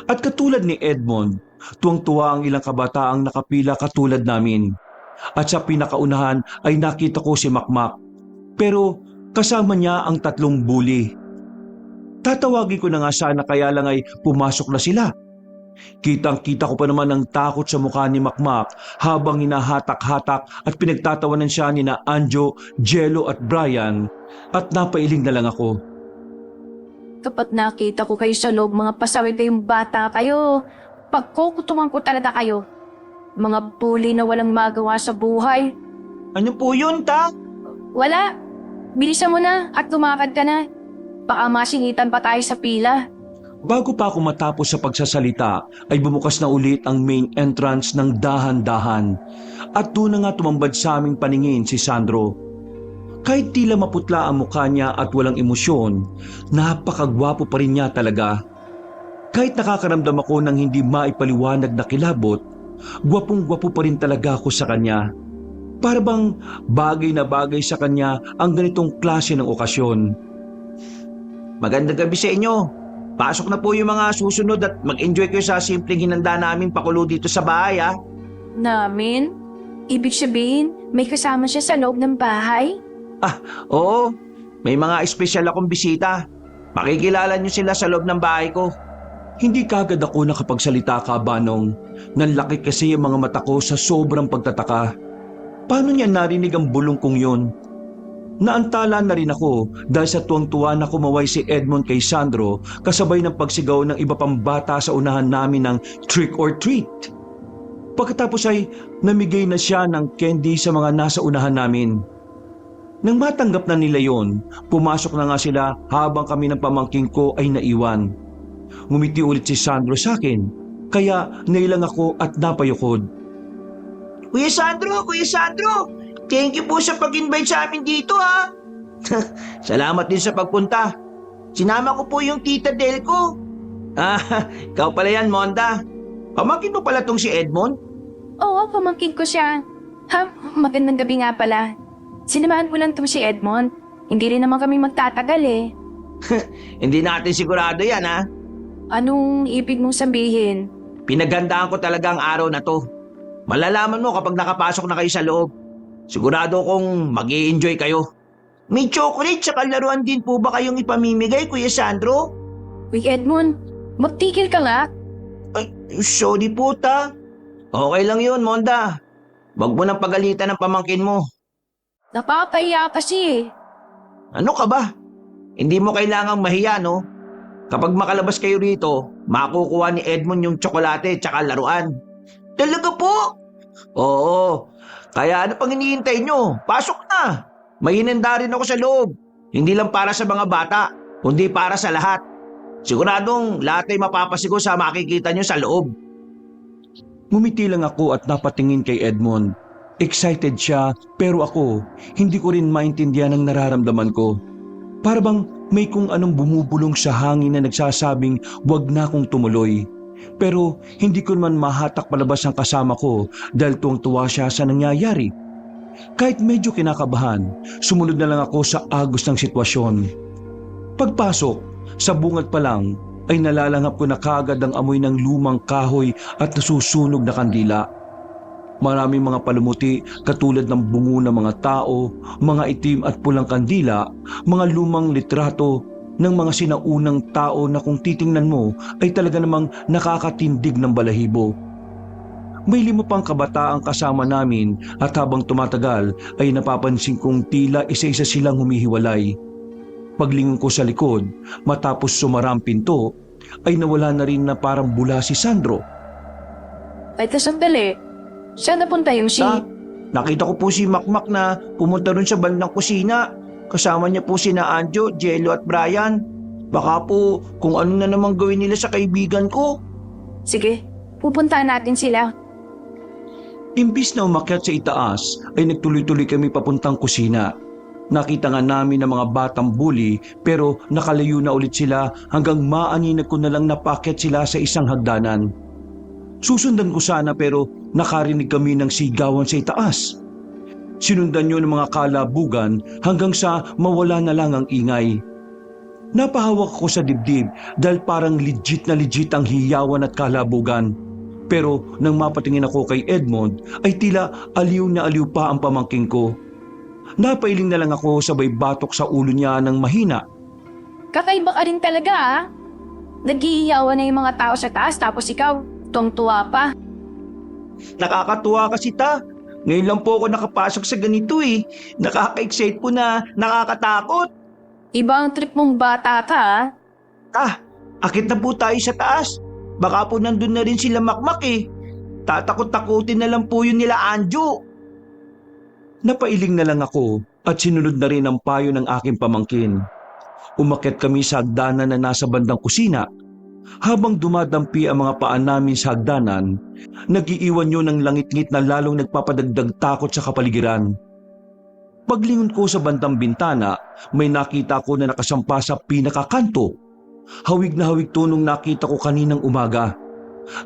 At katulad ni Edmond, tuwang-tuwa ang ilang kabataang nakapila katulad namin. At sa pinakaunahan ay nakita ko si Makmak. Pero kasama niya ang 3 bully. Tatawagin ko na nga sana kaya lang ay pumasok na sila. Kitang-kita ko pa naman ang takot sa mukha ni Makmak habang hinahatak-hatak at pinagtatawanan siya ni na Anjo, Jello at Brian at napailing na lang ako. Kapag nakita ko kayo sa loob, mga pasaway kayong bata kayo. Pagkukutuman ko talaga kayo. Mga bully na walang magawa sa buhay. Ano po yun ta? Wala. Bilisan mo na at lumakad ka na. Baka masingitan pa tayo sa pila. Bago pa ako matapos sa pagsasalita ay bumukas na ulit ang main entrance ng dahan-dahan at doon na nga tumambad sa aming paningin si Sandro. Kahit tila maputla ang mukha niya at walang emosyon, napakagwapo pa rin niya talaga. Kahit nakakaramdam ako ng hindi maipaliwanag na kilabot, gwapong-gwapo pa rin talaga ako sa kanya. Para bang bagay na bagay sa kanya ang ganitong klase ng okasyon. Magandang gabi sa inyo. Pasok na po yung mga susunod at mag-enjoy kayo sa simpleng hinanda naming pakulo dito sa bahay ha. Namin? Ibig sabihin, may kasama siya sa loob ng bahay? Oo, may mga espesyal akong bisita. Makikilala niyo sila sa loob ng bahay ko. Hindi kagad ako nakapagsalita, Kabanong. Nanlaki kasi ang mga mata ko sa sobrang pagtataka. Paano niya narinig ang bulong kong yun? Naantala na rin ako dahil sa tuwang-tuwa na kumaway si Edmond kay Sandro kasabay ng pagsigaw ng iba pang bata sa unahan namin ng trick or treat. Pagkatapos ay namigay na siya ng candy sa mga nasa unahan namin. Nang matanggap na nila yon, pumasok na nga sila habang kami ng pamangking ko ay naiwan. Ngumiti ulit si Sandro sa akin, kaya nailang ako at napayukod. Kuya Sandro! Thank you po sa pag-invite sa amin dito ha. Salamat din sa pagpunta. Sinama ko po yung tita Del ko. Ah, ikaw pala yan, Monda. Pamangkin mo pala tong si Edmond? Oo, pamangkin ko siya. Ha, magandang gabi nga pala. Sinamahan mo lang tong si Edmond. Hindi rin naman kami magtatagal eh. Hindi natin sigurado yan ha. Anong ibig mong sabihin? Pinaghandaan ko talaga ang araw na to. Malalaman mo kapag nakapasok na kayo sa loob. Sigurado kong mag-i-enjoy kayo. May chocolate sa laruan din po ba kayong ipamimigay, Kuya Sandro? Uy, Edmond, magtigil ka nga. Ay, sorry po ta. Okay lang yun, Monda. Wag mo nang pagalitan ng pamangkin mo. Napapaiya kasi eh. Ano ka ba? Hindi mo kailangang mahiya, no? Kapag makalabas kayo rito, makukuha ni Edmond yung tsokolate tsaka laruan. Talaga po? Oo. Kaya ano pang hinihintay nyo? Pasok na. May hinanda rin ako sa loob. Hindi lang para sa mga bata, kundi para sa lahat. Siguradong lahat ay mapapasigo sa makikita nyo sa loob. Ngumiti lang ako at napatingin kay Edmond. Excited siya pero ako hindi ko rin maintindihan ang nararamdaman ko. Para bang may kung anong bumubulong sa hangin na nagsasabing wag na akong tumuloy. Pero hindi ko naman mahatak palabas ang kasama ko dahil tuwang-tuwa siya sa nangyayari. Kahit medyo kinakabahan, sumunod na lang ako sa agos ng sitwasyon. Pagpasok, sa bungad pa lang ay nalalanghap ko na kagad ang amoy ng lumang kahoy at nasusunog na kandila. Maraming mga palumuti katulad ng bungo ng mga tao, mga itim at pulang kandila, mga lumang litrato ng mga sinaunang tao na kung titingnan mo ay talaga namang nakakatindig ng balahibo. May 5 pang kabataang kasama namin at habang tumatagal ay napapansin kong tila isa-isa silang humihiwalay. Paglingon ko sa likod, matapos sumara ang pinto, ay nawala na rin na parang bula si Sandro. Ay, sandali. Saan napunta yung si... Nakita ko po si Makmak na pumunta rin sa bandang kusina. Kasama niya po sina Anjo, Jello at Brian. Baka po kung ano na naman gawin nila sa kaibigan ko. Sige, pupuntahan natin sila. Imbis na umakyat sa itaas ay nagtuloy-tuloy kami papuntang kusina. Nakita nga namin ang mga batang bully pero nakalayo na ulit sila hanggang maaninag ko na lang napakyat sila sa isang hagdanan. Susundan ko sana pero nakarinig kami ng sigawan sa itaas. Sinundan niyo ng mga kalabugan hanggang sa mawala na lang ang ingay. Napahawak ako sa dibdib dahil parang legit ang hiyawan at kalabugan. Pero nang mapatingin ako kay Edmond ay tila aliw na aliw pa ang pamangking ko. Napailing na lang ako sabay batok sa ulo niya ng mahina. Kakaiba ka rin talaga ah. Nag-iiyawan na yung mga tao sa taas tapos ikaw, tuwang-tuwa pa. Nakakatuwa kasi ta. Ngayon lang po ako nakapasok sa ganito eh. Nakaka-excite po na nakakatakot. Iba ang trip mong bata ka ah. Akit na po tayo sa taas. Baka po nandun na rin sila Makmak eh. Tatakot-takutin na lang po yun nila Anjo. Napailing na lang ako at sinunod na rin ang payo ng aking pamangkin. Umakyat kami sa hagdanan na nasa bandang kusina. Habang dumadampi ang mga paa namin sa hagdanan, nag-iiwan yun ng langit-ngit na lalong nagpapadagdag takot sa kapaligiran. Paglingon ko sa bandang bintana, may nakita ko na nakasampa sa pinakakanto. Hawig na hawig to nung nakita ko kaninang umaga.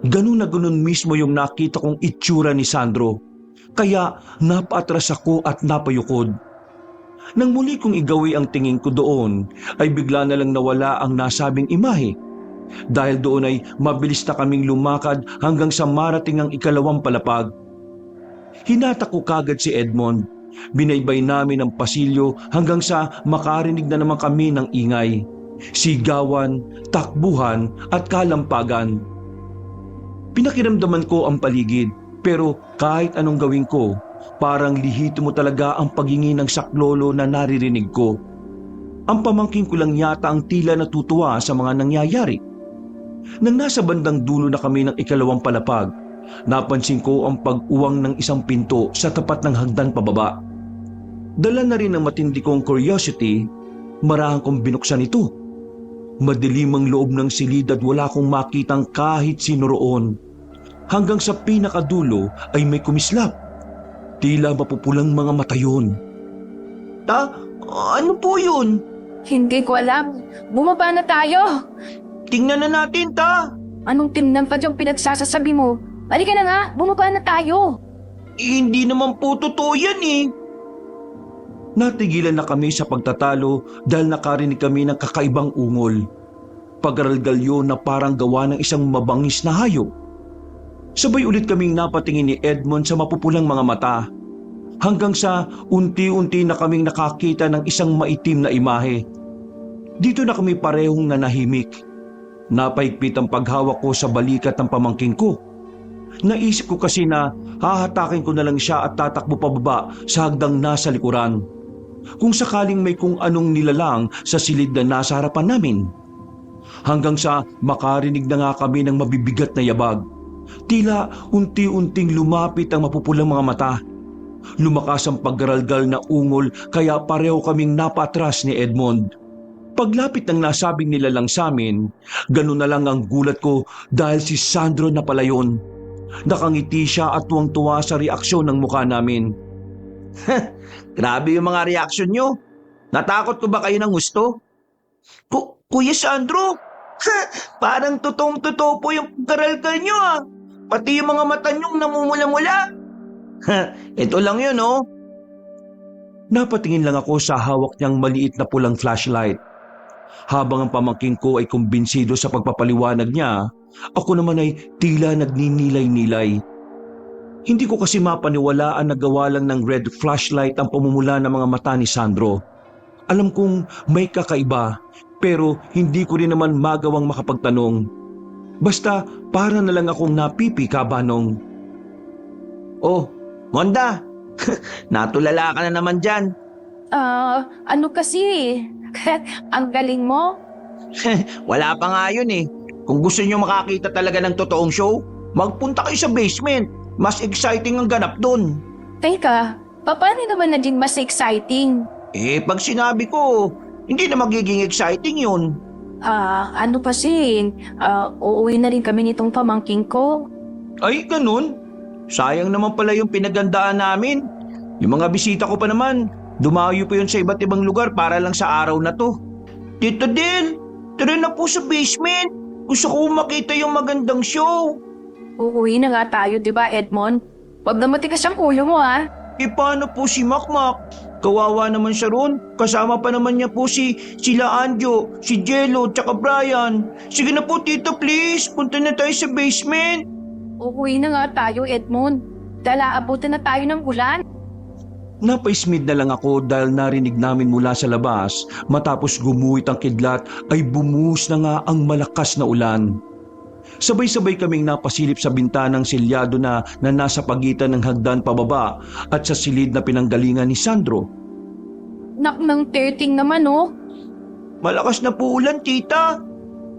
Ganun na ganun mismo yung nakita kong itsura ni Sandro. Kaya napaatras ako at napayukod. Nang muli kong igawi ang tingin ko doon, ay bigla na lang nawala ang nasabing imahe. Dahil doon ay mabilis na kaming lumakad hanggang sa marating ang 2 palapag. Hinata ko kagad si Edmond. Binaybay namin ang pasilyo hanggang sa makarinig na naman kami ng ingay. Sigawan, takbuhan at kalampagan. Pinakiramdaman ko ang paligid. Pero kahit anong gawin ko, parang lihito mo talaga ang paghingi ng saklolo na naririnig ko. Ang pamangkin ko lang yata ang tila natutuwa sa mga nangyayari. Nang nasa bandang dulo na kami ng 2 palapag, napansin ko ang pag-uwang ng isang pinto sa tapat ng hagdan pababa. Dala na rin ng matindi kong curiosity, marahan kong binuksan ito. Madilim ang loob ng silid at wala akong makitang kahit sino roon. Hanggang sa pinakadulo ay may kumislap. Tila mapupulang mga mata yun. Ano po yun? Hindi ko alam. Bumaba na tayo. Tingnan na natin, Anong timnan pa yung pinagsasasabi mo? Halika na nga, bumaba na tayo. Hindi naman po totoo yan eh. Natigilan na kami sa pagtatalo dahil nakarinig kami ng kakaibang ungol. Pagaralgal yun na parang gawa ng isang mabangis na hayop. Sabay ulit kaming napatingin ni Edmond sa mapupulang mga mata. Hanggang sa unti-unti na kaming nakakita ng isang maitim na imahe. Dito na kami parehong nanahimik. Napaigpit ang paghawak ko sa balikat ng pamangking ko. Naisip ko kasi na hahatakin ko na lang siya at tatakbo pababa sa hagdang nasa likuran. Kung sakaling may kung anong nilalang sa silid na nasa harapan namin. Hanggang sa makarinig na nga kami ng mabibigat na yabag. Tila unti-unting lumapit ang mapupulang mga mata. Lumakas ang paggaralgal na ungol kaya pareho kaming napatras ni Edmond. Paglapit ng nasabing nilalang sa amin, ganun na lang ang gulat ko dahil si Sandro na pala yun. Nakangiti siya at tuwang-tuwa sa reaksyon ng mukha namin. Grabe yung mga reaksyon nyo. Natakot ko ba kayo ng gusto? Kuya Sandro, parang totoong-totoo po yung garalgal nyo ah. Pati yung mga mata nyong namumula-mula. Ito lang yun oh. Napatingin lang ako sa hawak niyang maliit na pulang flashlight. Habang ang pamangking ko ay kumbinsido sa pagpapaliwanag niya, ako naman ay tila nagninilay-nilay. Hindi ko kasi mapaniwalaan na gawa lang ng red flashlight ang pamumula ng mga mata ni Sandro. Alam kong may kakaiba, pero hindi ko rin naman magawang makapagtanong. Basta para na lang akong napipi kabanong. Oh, Monda, natulala ka na naman dyan. Ano kasi? Ang galing mo. Wala pa nga yun eh. Kung gusto nyo makakita talaga ng totoong show, magpunta kayo sa basement. Mas exciting ang ganap dun. Teka, paano naman naging mas exciting? Pag sinabi ko, hindi na magiging exciting yun. Ano kasi? Uuwi na rin kami nitong pamangking ko. Ay, ganun. Sayang naman pala yung pinagandaan namin. Yung mga bisita ko pa naman, dumayo pa yun sa iba't ibang lugar para lang sa araw na to. Tito Del, tara na po sa basement. Gusto ko makita yung magandang show. Uuwi na nga tayo, di ba, Edmond? Huwag na matigas ang ulo mo, ha? Paano po si Makmak? Kawawa naman siya ron. Kasama pa naman niya po sila Anjo, si Jello, tsaka Brian. Sige na po tito please, punta na tayo sa basement. Uuwi na nga tayo, Edmond. Dahil aabutin na tayo ng ulan. Napaismid na lang ako dahil narinig namin mula sa labas matapos gumuhit ang kidlat ay bumuhos na nga ang malakas na ulan. Sabay-sabay kaming napasilip sa bintanang silyado na nasa pagitan ng hagdan pababa at sa silid na pinanggalingan ni Sandro. Nak ng 13 naman, oh. Malakas na po ulan tita.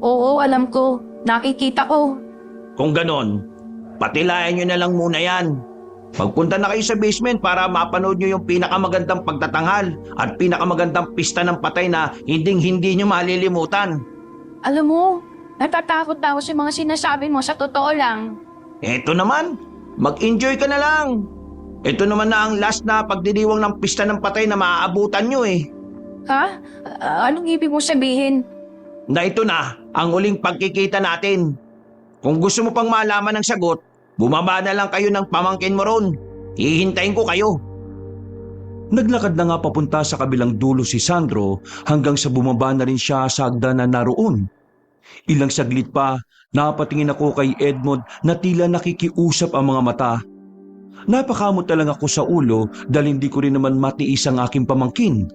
Oo, alam ko. Nakikita ko. Kung ganon, patilayan nyo na lang muna yan. Magpunta na kayo sa basement para mapanood nyo yung pinakamagandang pagtatanghal at pinakamagandang pista ng patay na hinding-hindi nyo malilimutan. Alam mo, natatakot ako sa mga sinasabi mo, sa totoo lang. Eto naman, mag-enjoy ka na lang. Ito naman na ang last na pagdiriwang ng pista ng patay na maaabutan nyo eh. Ha? Anong ibig mo sabihin? Na ito na ang uling pagkikita natin. Kung gusto mo pang malaman ng sagot, bumaba na lang kayo ng pamangkin mo ron. Hihintayin ko kayo. Naglakad na nga papunta sa kabilang dulo si Sandro hanggang sa bumaba na rin siya sa hagdan na naroon. Ilang saglit pa, napatingin ako kay Edmond na tila nakikiusap ang mga mata. Napakamot na lang ako sa ulo dahil hindi ko rin naman matiis ang aking pamangkin.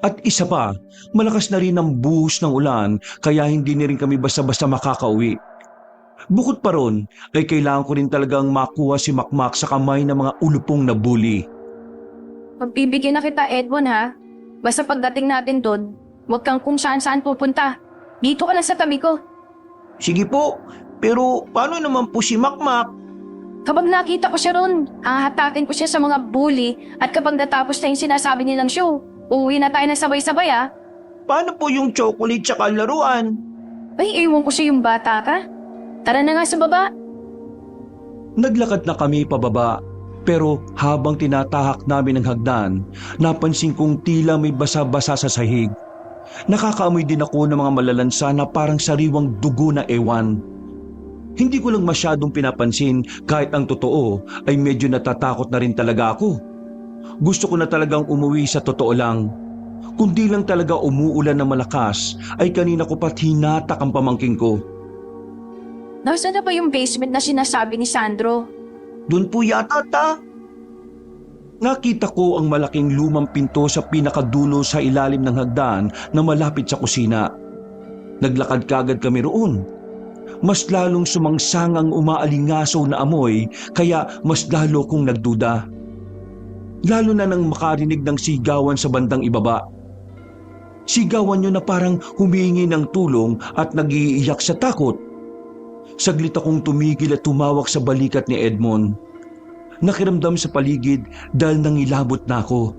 At isa pa, malakas na rin ang buhos ng ulan kaya hindi na rin kami basta-basta makakauwi. Bukod pa ron, ay kailangan ko rin talagang makuha si Makmak sa kamay ng mga ulupong na bully. Magbibigyan na kita, Edmond, ha? Basta pagdating natin doon, huwag kang kung saan-saan pupunta. Dito ka lang sa tabi ko. Sige po, pero paano naman po si Makmak? Kapag nakita ko siya ron, hahatakin ko siya sa mga bully at kapag natapos na yung sinasabi nilang show, uuwi na tayo na sabay-sabay, ha? Paano po yung chocolate tsaka laruan? Ay, ewan ko sa yung bata ka. Tara na nga sa baba. Naglakad na kami pababa. Pero habang tinatahak namin ang hagdan, napansin kong tila may basa-basa sa sahig. Nakakaamoy din ako ng mga malalansa na parang sariwang dugo na ewan. Hindi ko lang masyadong pinapansin kahit ang totoo ay medyo natatakot na rin talaga ako. Gusto ko na talagang umuwi sa totoo lang. Kung di lang talaga umuulan na malakas ay kanina ko pat hinatak ang pamangking ko. Nasaan na ba yung basement na sinasabi ni Sandro? Doon po yata, ta. Nakita ko ang malaking lumang pinto sa pinakadulo sa ilalim ng hagdan na malapit sa kusina. Naglakad kagad kami roon. Mas lalong sumangsangang umaalingaso na amoy kaya mas lalo kong nagduda. Lalo na nang makarinig ng sigawan sa bandang ibaba. Sigawan niyo na parang humihingi ng tulong at nag-iiyak sa takot. Saglit akong tumigil at tumawak sa balikat ni Edmond. Nakiramdam sa paligid dahil nangilabot na ako.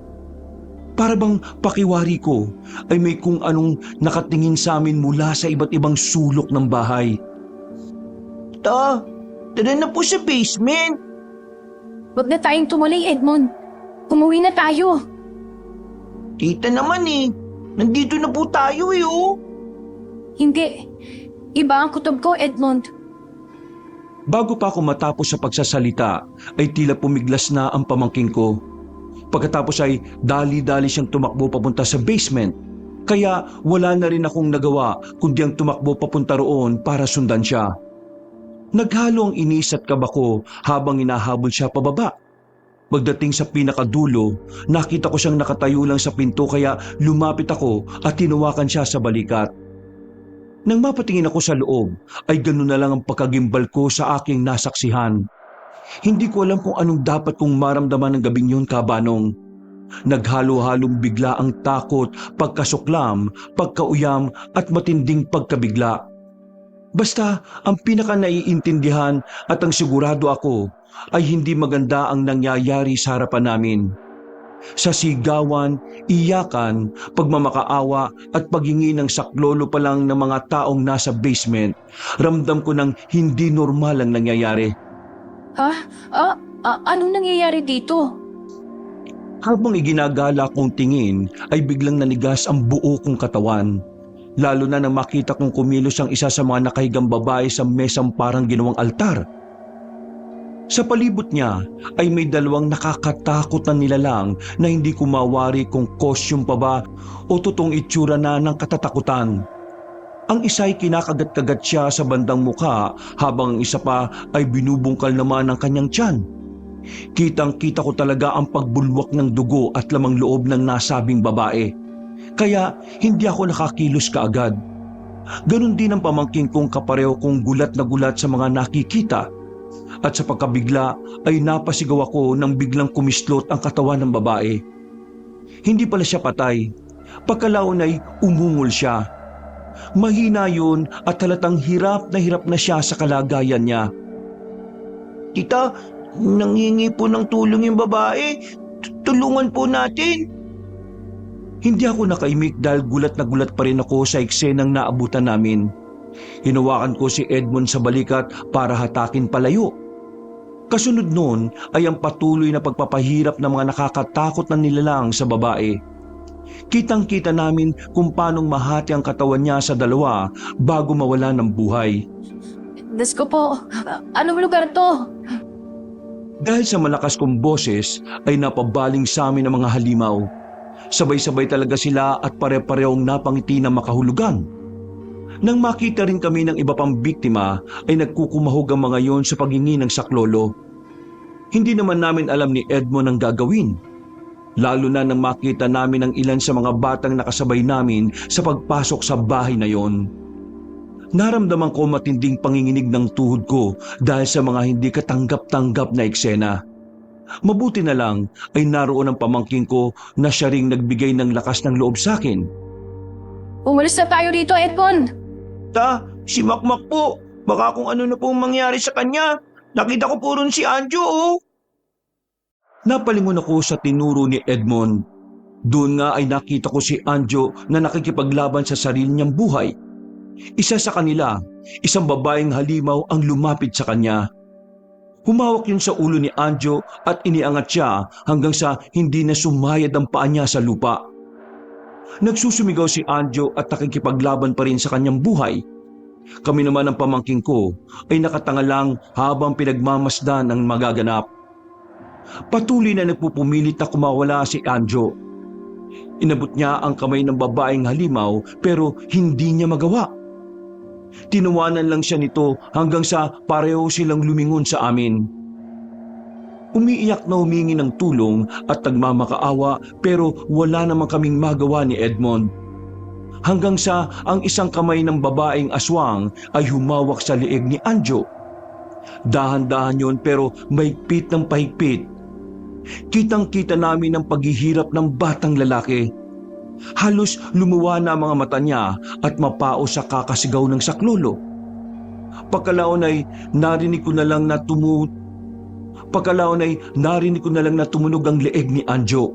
Para bang pakiwari ko ay may kung anong nakatingin sa amin mula sa iba't ibang sulok ng bahay. Ta, tara na po sa basement. Huwag na tayong tumuloy, Edmond. Umuwi na tayo. Tita naman eh. Nandito na po tayo eh, oh. Hindi. Iba ang kutob ko, Edmond. Bago pa ako matapos sa pagsasalita ay tila pumiglas na ang pamangking ko. Pagkatapos ay dali-dali siyang tumakbo papunta sa basement. Kaya wala na rin akong nagawa kundi ang tumakbo papunta roon para sundan siya. Naghalo ang inis at kaba ko habang hinahabol siya pababa. Pagdating sa pinakadulo, nakita ko siyang nakatayo lang sa pinto kaya lumapit ako at tinawakan siya sa balikat. Nang mapatingin ako sa loob, ay ganoon na lang ang pagkagimbal ko sa aking nasaksihan. Hindi ko alam kung anong dapat kong maramdaman ng gabing yun, Kabanong. Naghalo-halong bigla ang takot, pagkasuklam, pagkauyam at matinding pagkabigla. Basta ang pinaka naiintindihan at ang sigurado ako ay hindi maganda ang nangyayari sa harapan namin. Sa sigawan, iyakan, pagmamakaawa at paghingi ng saklolo pa lang ng mga taong nasa basement, ramdam ko ng hindi normal ang nangyayari. Ha? Anong nangyayari dito? Habang iginagala kong tingin ay biglang nanigas ang buo kong katawan. Lalo na nang makita kong kumilos ang isa sa mga nakahigang babae sa mesang parang ginawang altar. Sa palibot niya ay may dalawang nakakatakot na nilalang na hindi ko mawari kung costume pa ba o totoong itsura na ng katatakutan. Ang isa ay kinakagat-kagat siya sa bandang mukha habang ang isa pa ay binubungkal naman ang kanyang tiyan. Kitang-kita ko talaga ang pagbulwak ng dugo at lamang loob ng nasabing babae. Kaya hindi ako nakakilos kaagad. Ganon din ang pamangking kong kapareho kong gulat na gulat sa mga nakikita. At sa pagkabigla ay napasigaw ako nang biglang kumislot ang katawan ng babae. Hindi pala siya patay. Pagkalaon ay umungol siya. Mahina yun at halatang hirap na siya sa kalagayan niya. Tita, nanghingi po ng tulong yung babae. Tulungan po natin. Hindi ako nakaimik dahil gulat na gulat pa rin ako sa eksenang naabutan namin. Hinawakan ko si Edmond sa balikat para hatakin palayo. Kasunod noon ay ang patuloy na pagpapahirap ng mga nakakatakot na nilalang sa babae. Kitang-kita namin kung paanong mahati ang katawan niya sa dalawa bago mawala ng buhay. Diyos ko po, anong lugar to? Dahil sa malakas kong boses ay napabaling sa amin ang mga halimaw. Sabay-sabay talaga sila at pare-parehong napangiti na makahulugan. Nang makita rin kami ng iba pang biktima ay nagkukumahog ang mga yon sa paghingi ng saklolo. Hindi naman namin alam ni Edmond ang gagawin. Lalo na nang makita namin ang ilan sa mga batang nakasabay namin sa pagpasok sa bahay na yon. Naramdaman ko matinding panginginig ng tuhod ko dahil sa mga hindi katanggap-tanggap na eksena. Mabuti na lang ay naroon ang pamangking ko na siya ring nagbigay ng lakas ng loob sa akin. Umalis na tayo rito, Edmond. Ta, si Makmak po. Baka kung ano na pong mangyari sa kanya. Nakita ko po ron si Anjo, oh. Napalingon ako sa tinuro ni Edmond. Doon nga ay nakita ko si Anjo na nakikipaglaban sa sarili niyang buhay. Isa sa kanila, isang babaeng halimaw ang lumapit sa kanya. Humawak yun sa ulo ni Anjo at iniangat siya hanggang sa hindi na sumayad ang paa niya sa lupa. Nagsusumigaw si Anjo at nakikipaglaban pa rin sa kanyang buhay. Kami naman ng pamangking ko ay nakatanga lang habang pinagmamasdan ang magaganap. Patuloy na nagpupumilit na kumawala si Anjo. Inabot niya ang kamay ng babaeng halimaw pero hindi niya magawa. Tinawanan lang siya nito hanggang sa pareho silang lumingon sa amin. Umiiyak na humingi ng tulong at nagmamakaawa pero wala namang kaming magawa ni Edmond. Hanggang sa ang isang kamay ng babaeng aswang ay humawak sa leeg ni Anjo. Dahan-dahan yun pero mahigpit ng pahigpit. Kitang-kita namin ang paghihirap ng batang lalaki. Halos lumuwa na ang mga mata niya at mapao sa kakasigaw ng saklolo. Pagkalaon ay narinig ko na lang na tumunog ang leeg ni Anjo.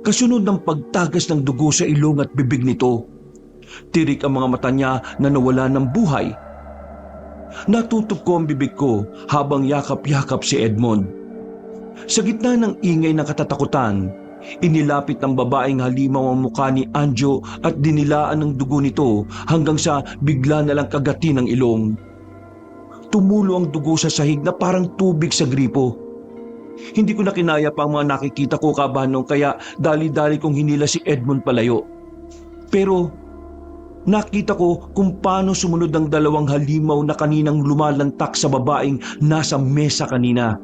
Kasunod ng pagtagas ng dugo sa ilong at bibig nito. Tirik ang mga mata niya na nawala ng buhay. Natutok ko ang bibig ko habang yakap-yakap si Edmond. Sa gitna ng ingay ng katatakutan, inilapit ng babaeng halimaw ang mukha ni Anjo at dinilaan ng dugo nito hanggang sa bigla na lang kagati ng ilong. Tumulo ang dugo sa sahig na parang tubig sa gripo. Hindi ko na kinaya pa ang mga nakikita ko kabanong kaya dali-dali kong hinila si Edmond palayo. Pero nakita ko kung paano sumunod ang dalawang halimaw na kaninang lumalantak sa babaeng nasa mesa kanina.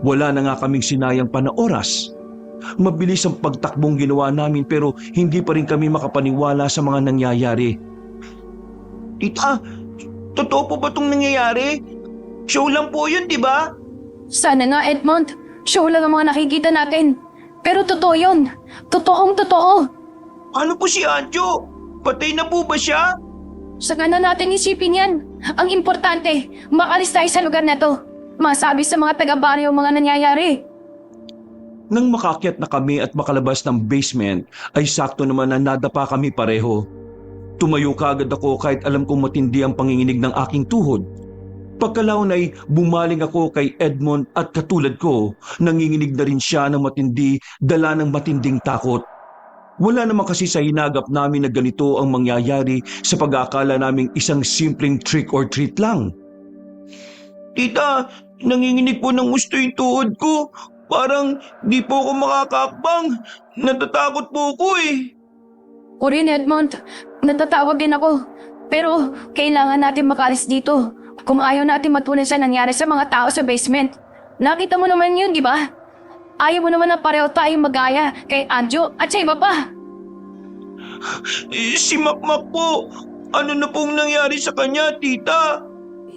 Wala na nga kaming sinayang pa na oras. Mabilis ang pagtakbong ginawa namin pero hindi pa rin kami makapaniwala sa mga nangyayari. Tita, totoo po ba itong nangyayari? Show lang po yun, di ba? Sana nga, Edmond. Show lang ang mga nakikita natin. Pero totoo yun. Totoong totoo. Ano po si Anjo? Patay na po ba siya? Saka na natin isipin yan. Ang importante, makalis tayo sa lugar na to. Masabi sa mga taga-baryo ang mga nangyayari. Nang makakyat na kami at makalabas ng basement, ay sakto naman na nadapa kami pareho. Tumayo kaagad ako kahit alam kong matindi ang panginginig ng aking tuhod. Pagkalaon ay bumaling ako kay Edmond at katulad ko, nanginginig na rin siya ng matindi, dala ng matinding takot. Wala naman kasi sa hinagap namin na ganito ang mangyayari sa pag-aakala naming isang simpleng trick or treat lang. Tita, nanginginig po ng gusto yung tuhod ko. Parang di po ako makakakbang. Natatakot po ako eh. O rin, Edmond. Natatawag din ako. Pero kailangan natin makalis dito. Kung ayaw natin matunan sa nangyari sa mga tao sa basement. Nakita mo naman yun, di ba? Ayaw mo naman na pareho tayong magaya kay Anjo at sa iba pa. Si Makmak po. Ano na pong nangyari sa kanya, tita?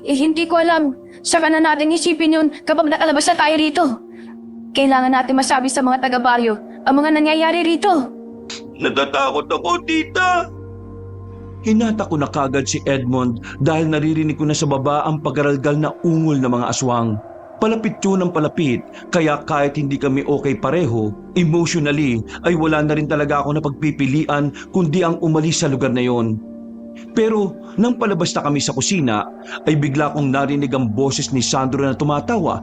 Hindi ko alam. Saka na natin isipin yun kapag nakalabas na tayo rito. Kailangan natin masabi sa mga taga-baryo ang mga nangyayari rito. Natatakot ako, tita. Hinata ko na kagad si Edmond dahil naririnig ko na sa baba ang paggaralgal na ungol ng mga aswang. Palapit yun ng palapit, kaya kahit hindi kami okay pareho, emotionally ay wala na rin talaga ako na pagpipilian kundi ang umalis sa lugar na yon. Pero nang palabas na kami sa kusina, ay bigla kong narinig ang boses ni Sandro na tumatawa.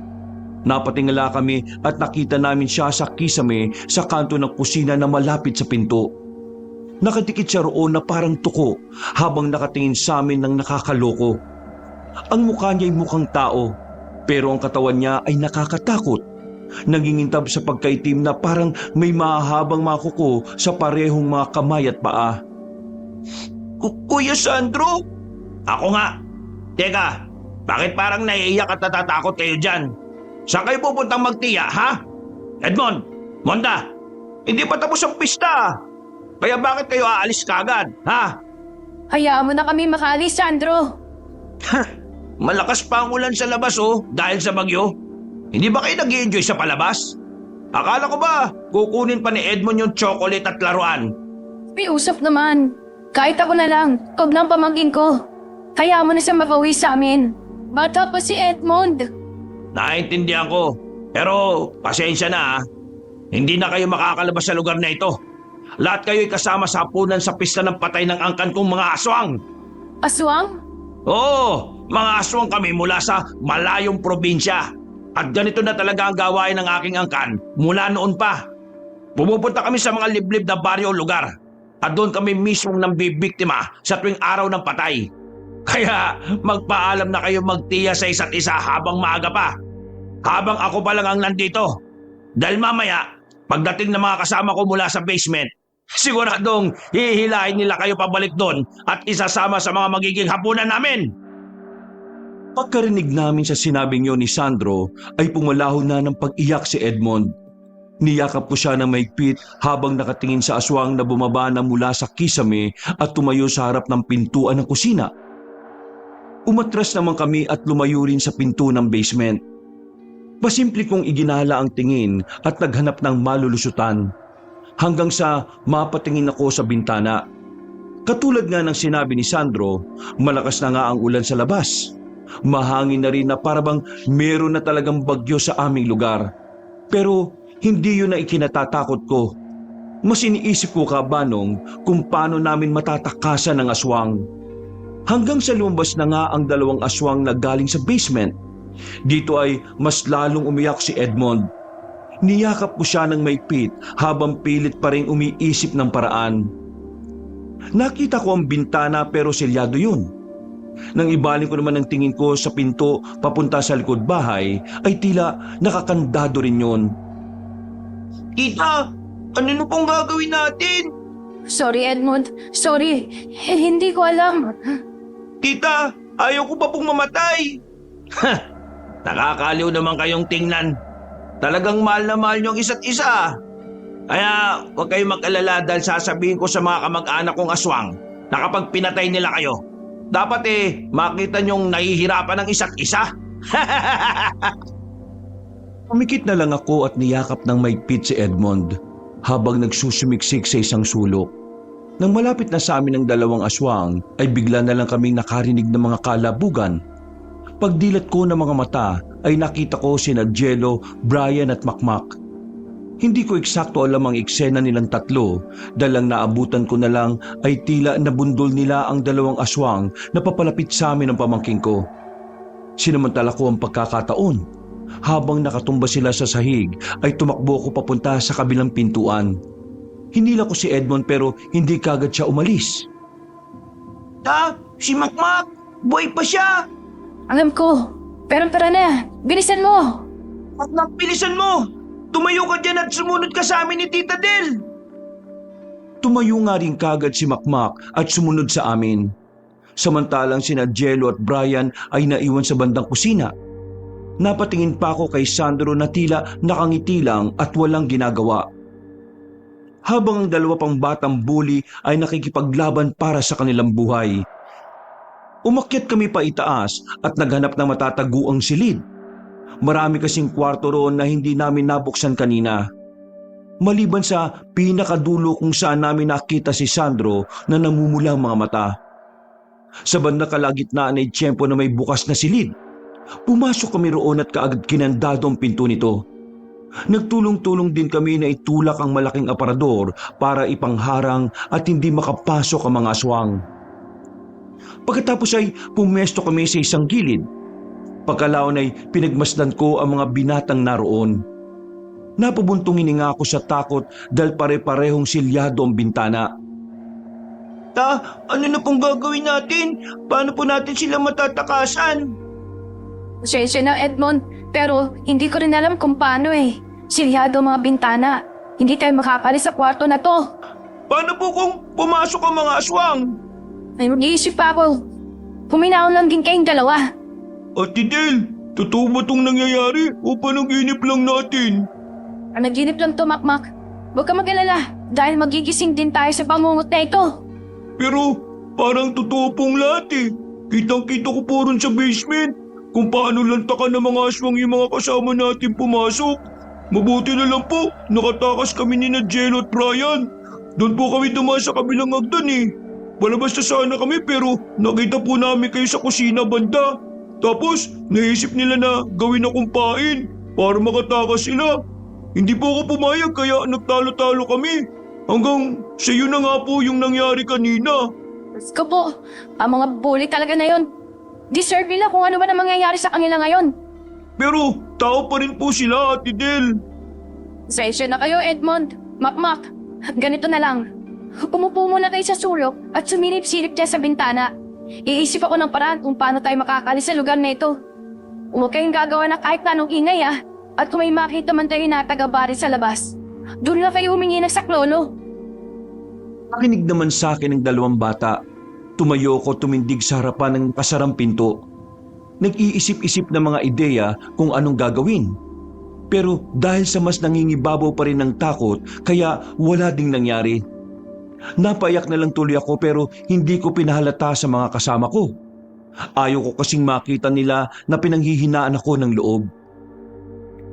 Napatingala kami at nakita namin siya sa kisame sa kanto ng kusina na malapit sa pinto. Nakatikit siya roon na parang tuko habang nakatingin sa amin ng nakakaloko. Ang mukha niya ay mukhang tao, pero ang katawan niya ay nakakatakot. Nangingintab sa pagkaitim na parang may mahahabang mga kuko sa parehong mga kamay at paa. Kuya Sandro? Ako nga. Teka, bakit parang naiiyak at natatakot kayo dyan? Saan kayo pupuntang magtiya, ha? Edmond, Monda, hindi pa tapos ang pista. Kaya bakit kayo aalis kagad, ha? Hayaan mo na kami makalis, Sandro. Malakas pa ang ulan sa labas, dahil sa bagyo. Hindi ba kayo nag-i-enjoy sa palabas? Akala ko ba kukunin pa ni Edmond yung chocolate at laruan? May usap naman. Kahit ako na lang, huwag lang pamangkin ko. Hayaan mo na siya makauwi sa amin. Bata pa si Edmond. Naintindihan ko. Pero pasensya na, ha? Hindi na kayo makakalabas sa lugar na ito. Lahat kayo'y kasama sa hapunan sa pista ng patay ng angkan kong mga aswang. Aswang? Oo, Mga aswang kami mula sa malayong probinsya. At ganito na talaga ang gawain ng aking angkan mula noon pa. Pumupunta kami sa mga liblib na baryo o lugar. At doon kami mismong nambibiktima sa tuwing araw ng patay. Kaya magpaalam na kayo magtiya sa isa't isa habang maaga pa. Habang ako pa lang ang nandito. Dahil mamaya, pagdating ng mga kasama ko mula sa basement, siguradong hihilahin nila kayo pabalik doon at isasama sa mga magiging hapunan namin. Pagkarinig namin sa sinabing yun ni Sandro ay pumalaho na ng pag-iyak si Edmond. Niyakap ko siya ng maigpit habang nakatingin sa aswang na bumaba na mula sa kisame at tumayo sa harap ng pintuan ng kusina. Umatras naman kami at lumayo rin sa pinto ng basement. Pasimple kong iginala ang tingin at naghanap ng malulusutan hanggang sa mapatingin ako sa bintana. Katulad nga ng sinabi ni Sandro, malakas na nga ang ulan sa labas. Mahangin na rin na parabang meron na talagang bagyo sa aming lugar. Pero hindi yun na ikinatatakot ko. Mas iniisip ko kabanong kung paano namin matatakasan ng aswang. Hanggang sa lumabas na nga ang dalawang aswang na galing sa basement. Dito ay mas lalong umiyak si Edmond. Niyakap ko siya ng maigpit habang pilit pa rin umiisip ng paraan. Nakita ko ang bintana pero selyado yun. Nang ibaling ko naman ang tingin ko sa pinto papunta sa likod bahay, ay tila nakakandado rin yun. Tita, ano na pong gagawin natin? Sorry, Edmond. Sorry. Hindi ko alam. Tita, ayaw ko pa pong mamatay. Nakakaliw naman kayong tingnan. Talagang mahal na mahal nyo ang isa't isa. Kaya huwag kayong mag-alala dahil sasabihin ko sa mga kamag-anak kong aswang na kapag pinatay nila kayo, dapat makita nyong nahihirapan ng isa't isa. Pumikit na lang ako at niyakap ng maigpit si Edmond habang nagsusumiksik sa isang sulok. Nang malapit na sa amin ang dalawang aswang ay bigla na lang kaming nakarinig ng mga kalabugan. Pagdilat ko ng mga mata ay nakita ko sina Jello, Brian at Makmak. Hindi ko eksakto alam ang eksena nilang tatlo dahil ang naabutan ko na lang ay tila nabundol nila ang dalawang aswang na papalapit sa amin ng pamangking ko. Sinamantala ko ang pagkakataon. Habang nakatumba sila sa sahig ay tumakbo ko papunta sa kabilang pintuan. Hinila ko si Edmond pero hindi kagad siya umalis. Si Makmak, buhay pa siya. Alam ko. Pero na. Bilisan mo. Makmak, bilisan mo. Tumayo ka dyan at sumunod ka sa amin ni Tita Del. Tumayo nga rin kagad si Makmak at sumunod sa amin. Samantalang sina Jello at Brian ay naiwan sa bandang kusina. Napatingin pa ako kay Sandro na tila nakangiti lang at walang ginagawa. Habang ang dalawa pang batang bully ay nakikipaglaban para sa kanilang buhay. Umakyat kami pa itaas at naghanap ng matataguang silid. Marami kasing kwarto roon na hindi namin nabuksan kanina. Maliban sa pinakadulo kung saan namin nakita si Sandro na namumula ang mga mata. Sa bandang kalagitnaan ay tiyempo na may bukas na silid. Pumasok kami roon at kaagad kinandado ang pinto nito. Nagtulong-tulong din kami na itulak ang malaking aparador para ipangharang at hindi makapasok ang mga aswang. Pagkatapos ay pumesto kami sa isang gilid. Pagkalaon ay pinagmasdan ko ang mga binatang naroon. Napabuntong hininga ako sa takot dahil pare-parehong silyado ang bintana. Ano na pong gagawin natin? Paano po natin sila matatakasan? Pasensya na, Edmond. Pero hindi ko rin alam kung paano Silyado mga bintana. Hindi tayo makakalis sa kwarto na to. Paano po kung pumasok ang mga aswang? Ay, mag-iisip pa ako. Puminaon lang din kayong dalawa. Ate Del, totoo ba itong nangyayari o panaginip lang natin? Ang naginip lang to, Makmak. Huwag ka mag-alala dahil magigising din tayo sa pangungot na ito. Pero parang totoo pong lahat Kitang-kita ko po ron sa basement kung paano lantakan ng mga aswang yung mga kasama natin pumasok. Mabuti na lang po, nakatakas kami ni Jello at Brian. Doon po kami dumaan sa kabilang hagdan Palabas na sana kami pero nakita po namin kayo sa kusina banda. Tapos naisip nila na gawin akong pain para makatakas sila. Hindi po ako pumayag kaya nagtalo-talo kami. Hanggang sa yun na nga po yung nangyari kanina. Diyos ko po, ang mga bully talaga na yun. Deserve nila kung ano ba na mangyayari sa kanila ngayon. Pero tao pa rin po sila, Ate Del. Sensya na kayo, Edmond. Makmak, ganito na lang. Umupo muna kayo sa sulok at sumilip-silip dyan sa bintana. Iisip ako ng paraan kung paano tayo makakalis sa lugar na ito. Huwag kayong gagawa na kahit na anong ingay At kung may makita man tayo na taga-bari sa labas, doon lang kayo humingi ng saklolo. Nakinig naman sa akin ng dalawang bata. Tumayo ko tumindig sa harapan ng kasarang pinto. Nag-iisip-isip ng mga ideya kung anong gagawin. Pero dahil sa mas nangingibabaw pa rin ng takot, kaya wala ding nangyari. Napayak na lang tuloy ako pero hindi ko pinahalata sa mga kasama ko. Ayaw ko kasing makita nila na pinanghihinaan ako ng loob.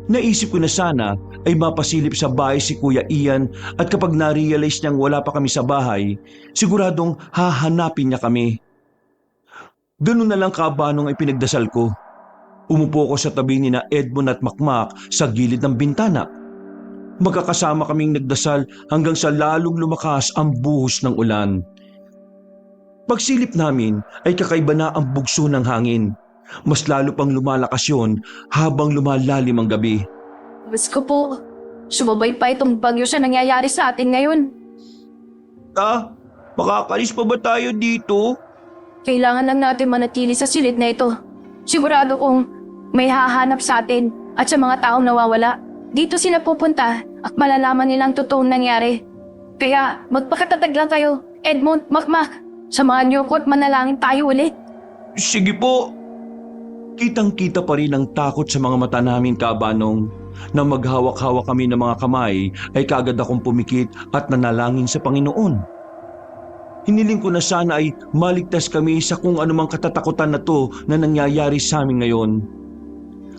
Naisip ko na sana ay mapasilip sa bahay si Kuya Ian at kapag na-realize niyang wala pa kami sa bahay, siguradong hahanapin niya kami. Ganun na lang kabanong ay pinagdasal ko. Umupo ko sa tabi ni na Edmond at Makmak sa gilid ng bintana. Magkakasama kaming nagdasal hanggang sa lalong lumakas ang buhos ng ulan. Pagsilip namin ay kakaiba na ang bugso ng hangin. Mas lalo pang lumalakas yun habang lumalalim ang gabi. Mas ko po, sumabay pa itong bagyo sa nangyayari sa atin ngayon. Makakalis pa ba tayo dito? Kailangan lang natin manatili sa silid na ito. Sigurado kong may hahanap sa atin at sa mga taong nawawala. Dito sila pupunta at malalaman nilang totoong nangyari. Kaya magpakatatag lang kayo, Edmond, Makmak. Samahan niyo ko at manalangin tayo ulit. Sige po. Kitang-kita pa rin ang takot sa mga mata namin, Kabanong. Nang maghawak-hawak kami ng mga kamay ay kaagad akong pumikit at nanalangin sa Panginoon. Hiniling ko na sana ay maligtas kami sa kung anumang katatakutan na to na nangyayari sa amin ngayon.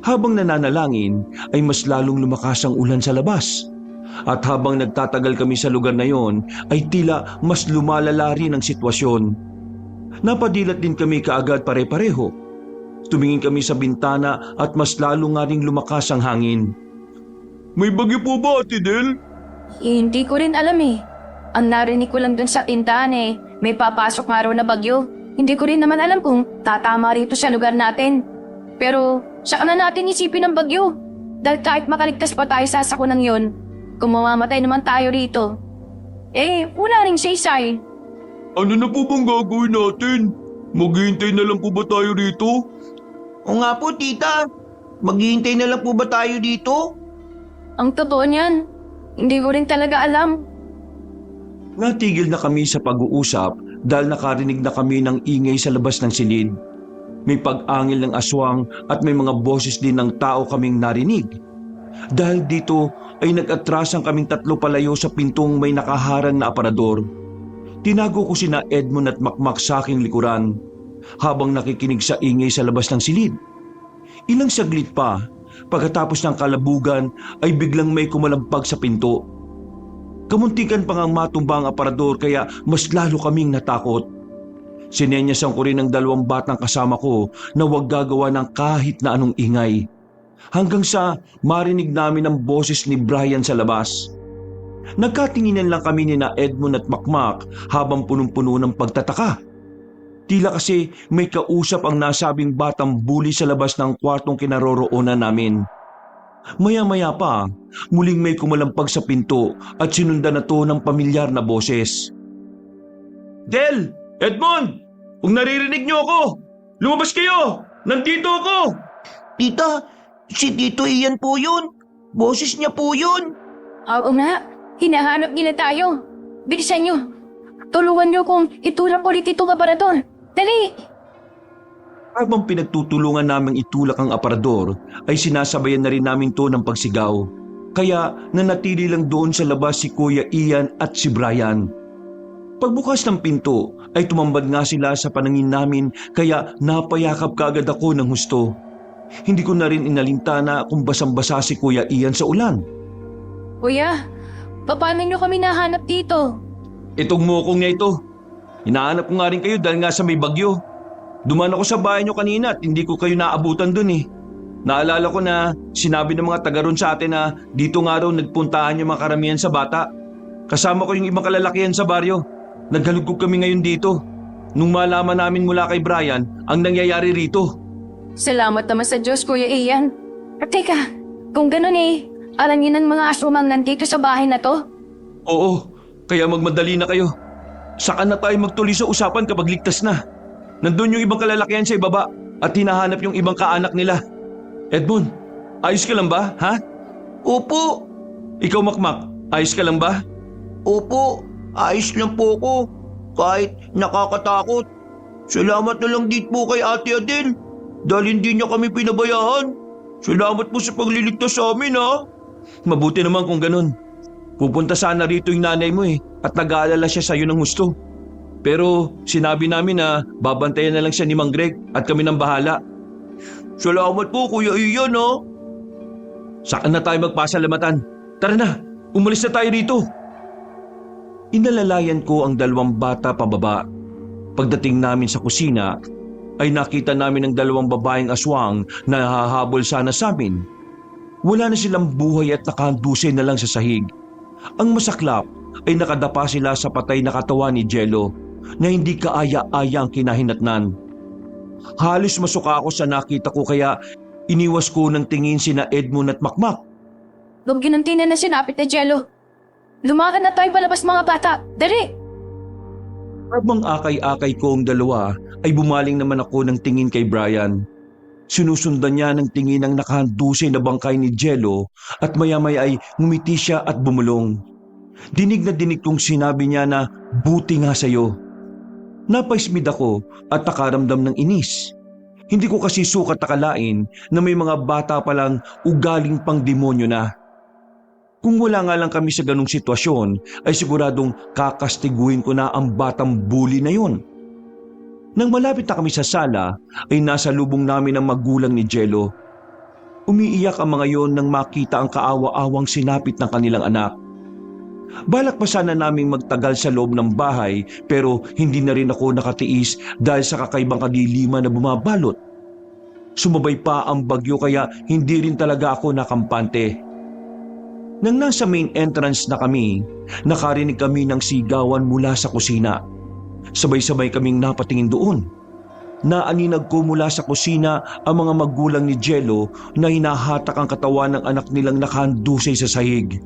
Habang nananalangin ay mas lalong lumakas ang ulan sa labas. At habang nagtatagal kami sa lugar na yon ay tila mas lumalala rin ang sitwasyon. Napadilat din kami kaagad pare-pareho. Tumingin kami sa bintana at mas lalo nga ring lumakas ang hangin. May bagyo po ba, Ate Del? Hindi ko rin alam Ang narinig ko lang dun sa tindahan may papasok nga raw na bagyo. Hindi ko rin naman alam kung tatama rito sa lugar natin. Pero saka na natin isipin ang bagyo. Dahil kahit makaligtas pa tayo sa sakunan yon, kung mamamatay naman tayo rito, wala ring saysay. Ano na po bang gagawin natin? Maghihintay na lang po ba tayo rito? O nga po, tita. Maghihintay na lang po ba tayo dito? Ang totoo niyan, hindi ko rin talaga alam. Natigil na kami sa pag-uusap dahil nakarinig na kami ng ingay sa labas ng silid. May pag-angil ng aswang at may mga boses din ng tao kaming narinig. Dahil dito ay nag-atrasan kaming tatlo palayo sa pintong may nakaharang na aparador. Tinago ko sina Edmond at Makmak sa aking likuran habang nakikinig sa ingay sa labas ng silid. Ilang saglit pa, pagkatapos ng kalabugan ay biglang may kumalampag sa pinto. Kamuntikan pa ngang matumba ang aparador kaya mas lalo kaming natakot. Sinenyasan ko rin ng dalawang batang kasama ko na huwag gagawa ng kahit na anong ingay. Hanggang sa marinig namin ang boses ni Brian sa labas. Nagkatinginan lang kami ni na Edmond at Makmak habang punong-puno ng pagtataka. Tila kasi may kausap ang nasabing batang bully sa labas ng kwartong kinaroroonan namin. Maya-maya pa, muling may kumalampag sa pinto at sinundan na to ng pamilyar na boses. Del! Edmond! Kung naririnig niyo ako, lumabas kayo! Nandito ako! Tita, si Tito Ian po yun. Boses niya po yun. Oo nga, hinahanap nila tayo. Bilisan nyo. Tulungan nyo kung itulak ulit itong aparador. Dali! Habang pinagtutulungan naming itulak ang aparador, ay sinasabayan na rin namin to ng pagsigaw. Kaya nanatili lang doon sa labas si Kuya Ian at si Brian. Pagbukas ng pinto ay tumambad nga sila sa panangin namin kaya napayakap kaagad ako ng husto. Hindi ko na rin inalintana kung basang-basa si Kuya Ian sa ulan. Kuya, paano nyo kami nahanap dito? Itong mukong niya ito. Hinahanap ko nga rin kayo dahil nga sa may bagyo. Duman ako sa bahay niyo kanina at hindi ko kayo naabutan dun Naalala ko na sinabi ng mga taga ron sa atin na dito nga raw nagpuntahan yung mga karamihan sa bata. Kasama ko yung ibang kalalakihan sa baryo. Naghalugog kami ngayon dito. nung malaman namin mula kay Brian ang nangyayari rito. Salamat naman sa Diyos, Kuya Ian. Pero teka, kung ganun alam niyo ng mga aswang nandito sa bahay na to? Oo, kaya magmadali na kayo. Saka na tayo magtuloy sa usapan kapag ligtas na. Nandun yung ibang kalalakihan sa ibaba at hinahanap yung ibang kaanak nila. Edmond, ayos ka lang ba, ha? Opo. Ikaw, Makmak, ayos ka lang ba? Opo. Ayos lang po ako. Kahit nakakatakot. Salamat na lang din po kay Ate Adele. Dahil hindi niya kami pinabayaan. Salamat po sa pagliligtas sa amin, ha? Mabuti naman kung ganun. Pupunta sana rito yung nanay mo at nag-aalala siya sa'yo ng gusto. Pero sinabi namin na babantayan na lang siya ni Mang Greg at kami nang bahala. Salamat po, Kuya Ian, ha? Saan na tayo magpasalamatan? Tara na, umalis na tayo rito. Inalalayan ko ang dalawang bata pababa. Pagdating namin sa kusina, ay nakita namin ang dalawang babaeng aswang na hahabol sana sa amin. Wala na silang buhay at nakahandusay na lang sa sahig. Ang masaklap ay nakadapa sila sa patay na katawan ni Jello na hindi kaaya-aya ang kinahinatnan. Halos masuka ako sa nakita ko kaya iniwas ko ng tingin sina Edmond at Makmak. Nung ginuntinan na sinapit na Jello. Lumakad na tayo palabas mga bata. Dali! Habang akay-akay ko ang dalawa ay bumaling naman ako ng tingin kay Brian. Sinusundan niya ng tingin ang nakahandusay na bangkay ni Jello at maya-maya ay ngumiti siya at bumulong. Dinig na dinig kong sinabi niya na buti nga sa'yo. Napaismid ako at nakaramdam ng inis. Hindi ko kasi sukat akalain na may mga bata palang ugaling pang demonyo na. Kung wala nga lang kami sa ganung sitwasyon ay siguradong kakastiguin ko na ang batang bully na yun. Nang malapit na kami sa sala ay nasa lubong namin ang magulang ni Jello. Umiiyak ang mga yon nang makita ang kaawa-awang sinapit ng kanilang anak. Balak pa sana naming magtagal sa loob ng bahay pero hindi na rin ako nakatiis dahil sa kakaibang kadiliman na bumabalot. Sumabay pa ang bagyo kaya hindi rin talaga ako nakampante. Nang nasa main entrance na kami, nakarinig kami ng sigawan mula sa kusina. Sabay-sabay kaming napatingin doon. Naaninag ko mula sa kusina ang mga magulang ni Jello na hinahatak ang katawan ng anak nilang nakahandusay sa sahig.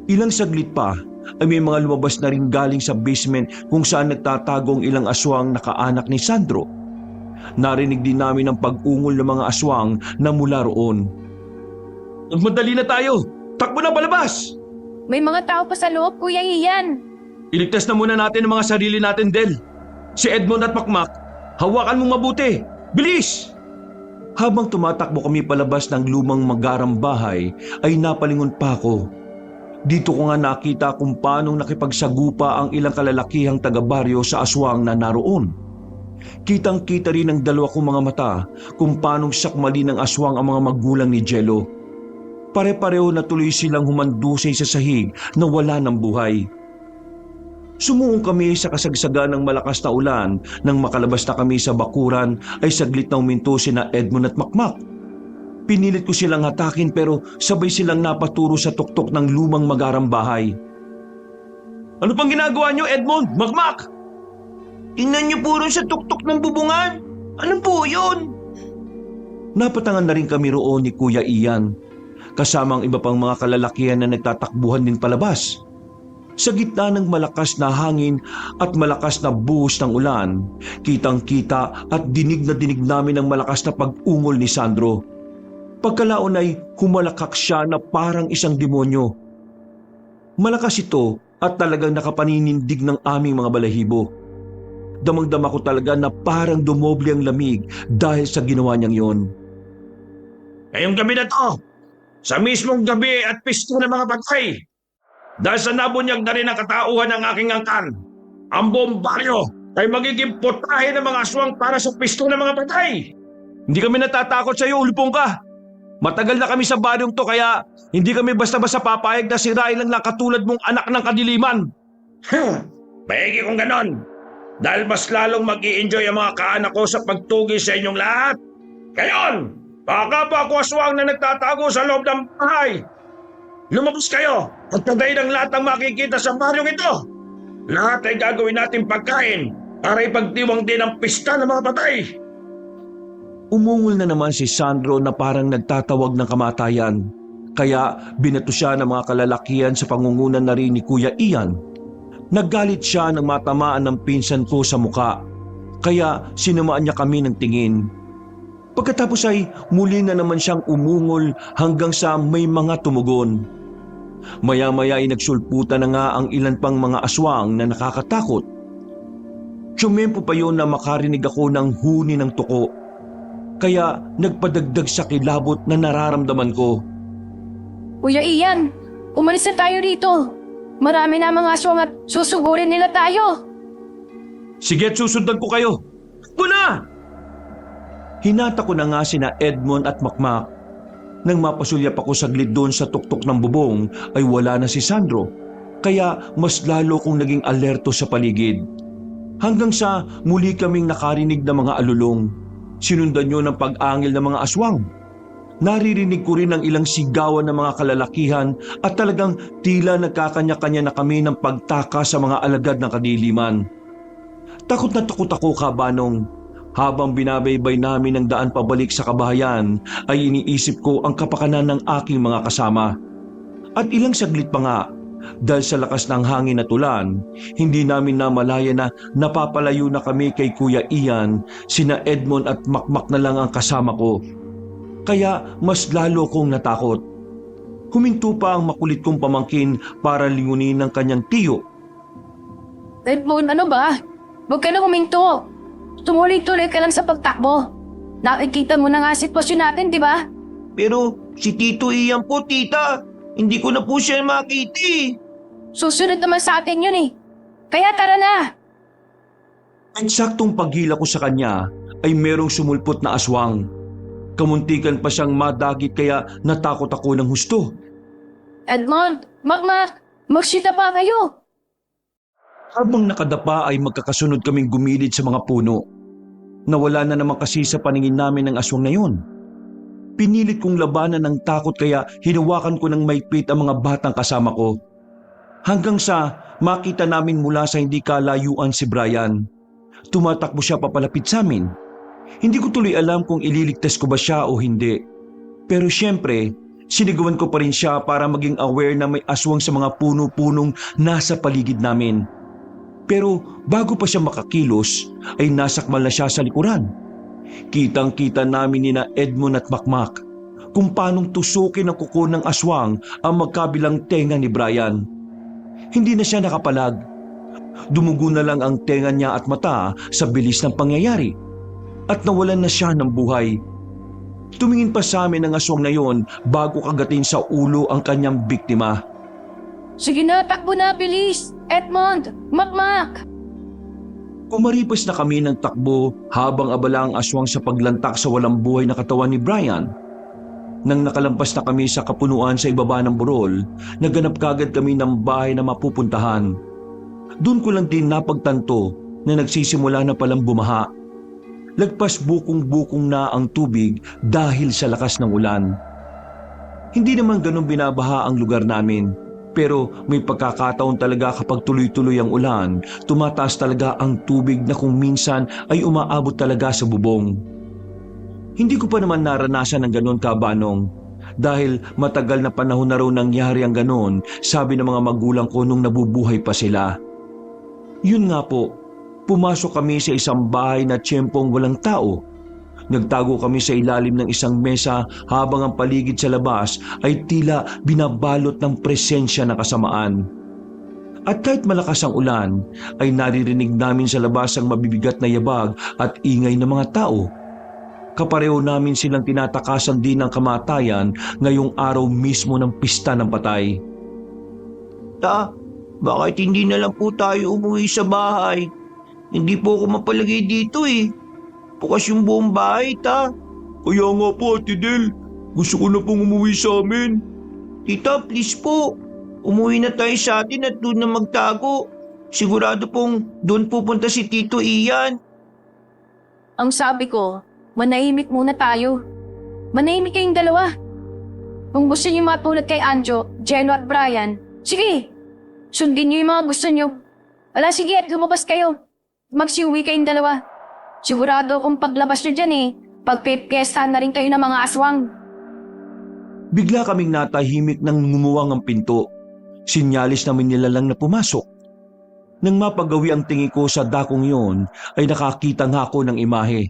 Ilang saglit pa ay may mga lumabas na rin galing sa basement kung saan nagtatago ang ilang aswang na kaanak ni Sandro. Narinig din namin ang pag-ungol ng mga aswang na mula roon. Magmadali na tayo! Takbo na palabas! May mga tao pa sa loob, Kuya Ian. Iligtas na muna natin ang mga sarili natin, Del. Si Edmond at Makmak, hawakan mong mabuti. Bilis! Habang tumatakbo kami palabas ng lumang magarang bahay, ay napalingon pa ako. Dito ko nga nakita kung paano nakipagsagupa ang ilang kalalakihang taga-baryo sa aswang na naroon. Kitang-kita rin ng dalawa kong mga mata kung paanong sakmali ng aswang ang mga magulang ni Jello. Pare-pareho na tuloy silang humandusay sa sahig na wala ng buhay. Sumuong kami sa kasagsagan ng malakas na ulan nang makalabas na kami sa bakuran ay saglit na uminto sina Edmond at Makmak. Pinilit ko silang hatakin pero sabay silang napaturo sa tuktok ng lumang magarang bahay. Ano pang ginagawa niyo, Edmond? Makmak! Tingnan niyo po rin sa tuktok ng bubungan. Ano po yun? Napatangan na rin kami roon ni Kuya Ian, kasama ang iba pang mga kalalakihan na nagtatakbuhan din palabas. Sa gitna ng malakas na hangin at malakas na buhos ng ulan, kitang-kita at dinig na dinig namin ang malakas na pag-ungol ni Sandro. Pagkalaon ay humalakak siya na parang isang demonyo. Malakas ito at talagang nakapaninindig ng aming mga balahibo. Damang-dama ko talaga na parang dumoble ang lamig dahil sa ginawa niyang yon. Ngayong gabi na to, sa mismong gabi at pisto ng mga patay, dahil sa nabunyag na rin ang katauhan ng aking angkan, ang buong baryo ay magiging putahe ng mga aswang para sa pisto ng mga patay. Hindi kami natatakot sa iyo, ulpong ka. Matagal na kami sa baryong to kaya hindi kami basta-basta papayag na sirain lang katulad mong anak ng kadiliman. Maigi kung ganon, dahil mas lalong mag-i-enjoy ang mga kaanak ko sa pagtugi sa inyong lahat. Ngayon, baka pa ako aswang na nagtatago sa loob ng bahay. Lumabas kayo at patayin ang lahat ng makikita sa baryong ito. Lahat ay gagawin natin pagkain para ipagdiwang din ang pista ng mga patay. Umungol na naman si Sandro na parang nagtatawag ng kamatayan. Kaya binato siya ng mga kalalakihan sa pangungunan na rin ni Kuya Ian. Naggalit siya nang matamaan ng pinsan ko sa muka. Kaya sinamaan niya kami ng tingin. Pagkatapos ay muli na naman siyang umungol hanggang sa may mga tumugon. Maya-maya ay nagsulputan na nga ang ilan pang mga aswang na nakakatakot. Tiyumempo pa yun na makarinig ako ng huni ng tuko. Kaya nagpadagdag sa kilabot na nararamdaman ko. Kuya Ian, umalis na tayo rito. Marami na mga aswang at susugurin nila tayo. Sige, at susundan ko kayo. Puna! Hinata ko na nga sina Edmond at Makmak. Nang mapasulyap ako saglit doon sa tuktok ng bubong ay wala na si Sandro. Kaya mas lalo kong naging alerto sa paligid. Hanggang sa muli kaming nakarinig ng mga alulong. Sinundan nyo ng pag-angil ng mga aswang. Naririnig ko rin ang ilang sigawan ng mga kalalakihan at talagang tila nagkakanya-kanya na kami ng pagtaka sa mga alagad ng kadiliman. Takot na takot ako, Kabanong. Habang binabaybay namin ang daan pabalik sa kabahayan ay iniisip ko ang kapakanan ng aking mga kasama. At ilang saglit pa nga, dahil sa lakas ng hangin at ulan, hindi namin namalaya na napapalayo na kami kay Kuya Ian, sina Edmond at Makmak na lang ang kasama ko. Kaya mas lalo kong natakot. Huminto pa ang makulit kong pamangkin para lingunin ng kanyang tiyo. Edmond, ano ba? Huwag ka na huminto. Tumuloy-tuloy ka lang sa pagtakbo. Nakikita mo na nga sitwasyon natin, di ba? Pero si Tito Ian po, tita. Hindi ko na po siya makita eh. Susunod naman sa atin yun eh. Kaya tara na. Eksaktong paghila ko sa kanya ay merong sumulpot na aswang. Kamuntikan pa siyang madagit kaya natakot ako ng husto. Edmond, Makmak, magsita pa kayo. Habang nakadapa ay magkakasunod kaming gumilid sa mga puno. Nawala na naman kasi sa paningin namin ang aswang na yun. Pinilit kong labanan ng takot kaya hinawakan ko ng maigpit ang mga batang kasama ko. Hanggang sa makita namin mula sa hindi kalayuan si Brian. Tumatakbo siya papalapit sa amin. Hindi ko tuloy alam kung ililigtas ko ba siya o hindi. Pero siyempre, sinigawan ko pa rin siya para maging aware na may aswang sa mga puno-punong nasa paligid namin. Pero bago pa siya makakilos, ay nasakmal na siya sa likuran. Kitang-kita namin nina Edmond at Makmak kung paanong tusukin ang kuko ng aswang ang magkabilang tenga ni Brian. Hindi na siya nakapalag. Dumugo na lang ang tenga niya at mata sa bilis ng pangyayari. At nawalan na siya ng buhay. Tumingin pa sa amin ang aswang na yon bago kagatin sa ulo ang kanyang biktima. Sige na, takbo na, bilis. Edmond, Makmak. Kumaripas na kami ng takbo habang abala ang aswang sa paglantak sa walang buhay na katawan ni Brian. Nang nakalampas na kami sa kapunuan sa ibaba ng burol, naganap kagad kami ng bahay na mapupuntahan. Doon ko lang din napagtanto na nagsisimula na palang bumaha. Lagpas bukong-bukong na ang tubig dahil sa lakas ng ulan. Hindi naman ganun binabaha ang lugar namin, pero may pagkakataon talaga kapag tuloy-tuloy ang ulan, tumataas talaga ang tubig na kung minsan ay umaabot talaga sa bubong. Hindi ko pa naman naranasan ng ganun, Kabanong, dahil matagal na panahon na raw nangyari ang ganun, sabi ng mga magulang ko nung nabubuhay pa sila. Yun nga po, pumasok kami sa isang bahay na tiyempong walang tao. Nagtago kami sa ilalim ng isang mesa habang ang paligid sa labas ay tila binabalot ng presensya ng kasamaan. At kahit malakas ang ulan, ay naririnig namin sa labas ang mabibigat na yabag at ingay ng mga tao. Kapareho namin silang tinatakasan din ng kamatayan ngayong araw mismo ng pista ng patay. Bakit hindi na lang po tayo umuwi sa bahay? Hindi po ako mapalagay dito eh. Bukas yung buong bahay, ta. Kaya nga po, Ate Del. Gusto ko na pong umuwi sa amin. Tita, please po. Umuwi na tayo sa atin at doon na magtago. Sigurado pong doon pupunta si Tito Ian. Ang sabi ko, manahimik muna tayo. Manahimik kayong dalawa. Kung gusto niyo matulad kay Anjo, Jeno at Brian, sige, sundin niyo yung mga gusto niyo. Wala, sige at lumabas kayo. magsiuwi kayong dalawa. Sigurado akong paglabas nyo dyan pagpipiyesta na rin kayo ng mga aswang. Bigla kaming natahimik nang ngumuwang ang pinto. Sinyalis namin nila lang na pumasok. Nang mapagawi ang tingin ko sa dakong yon, ay nakakita nga ako ng imahe.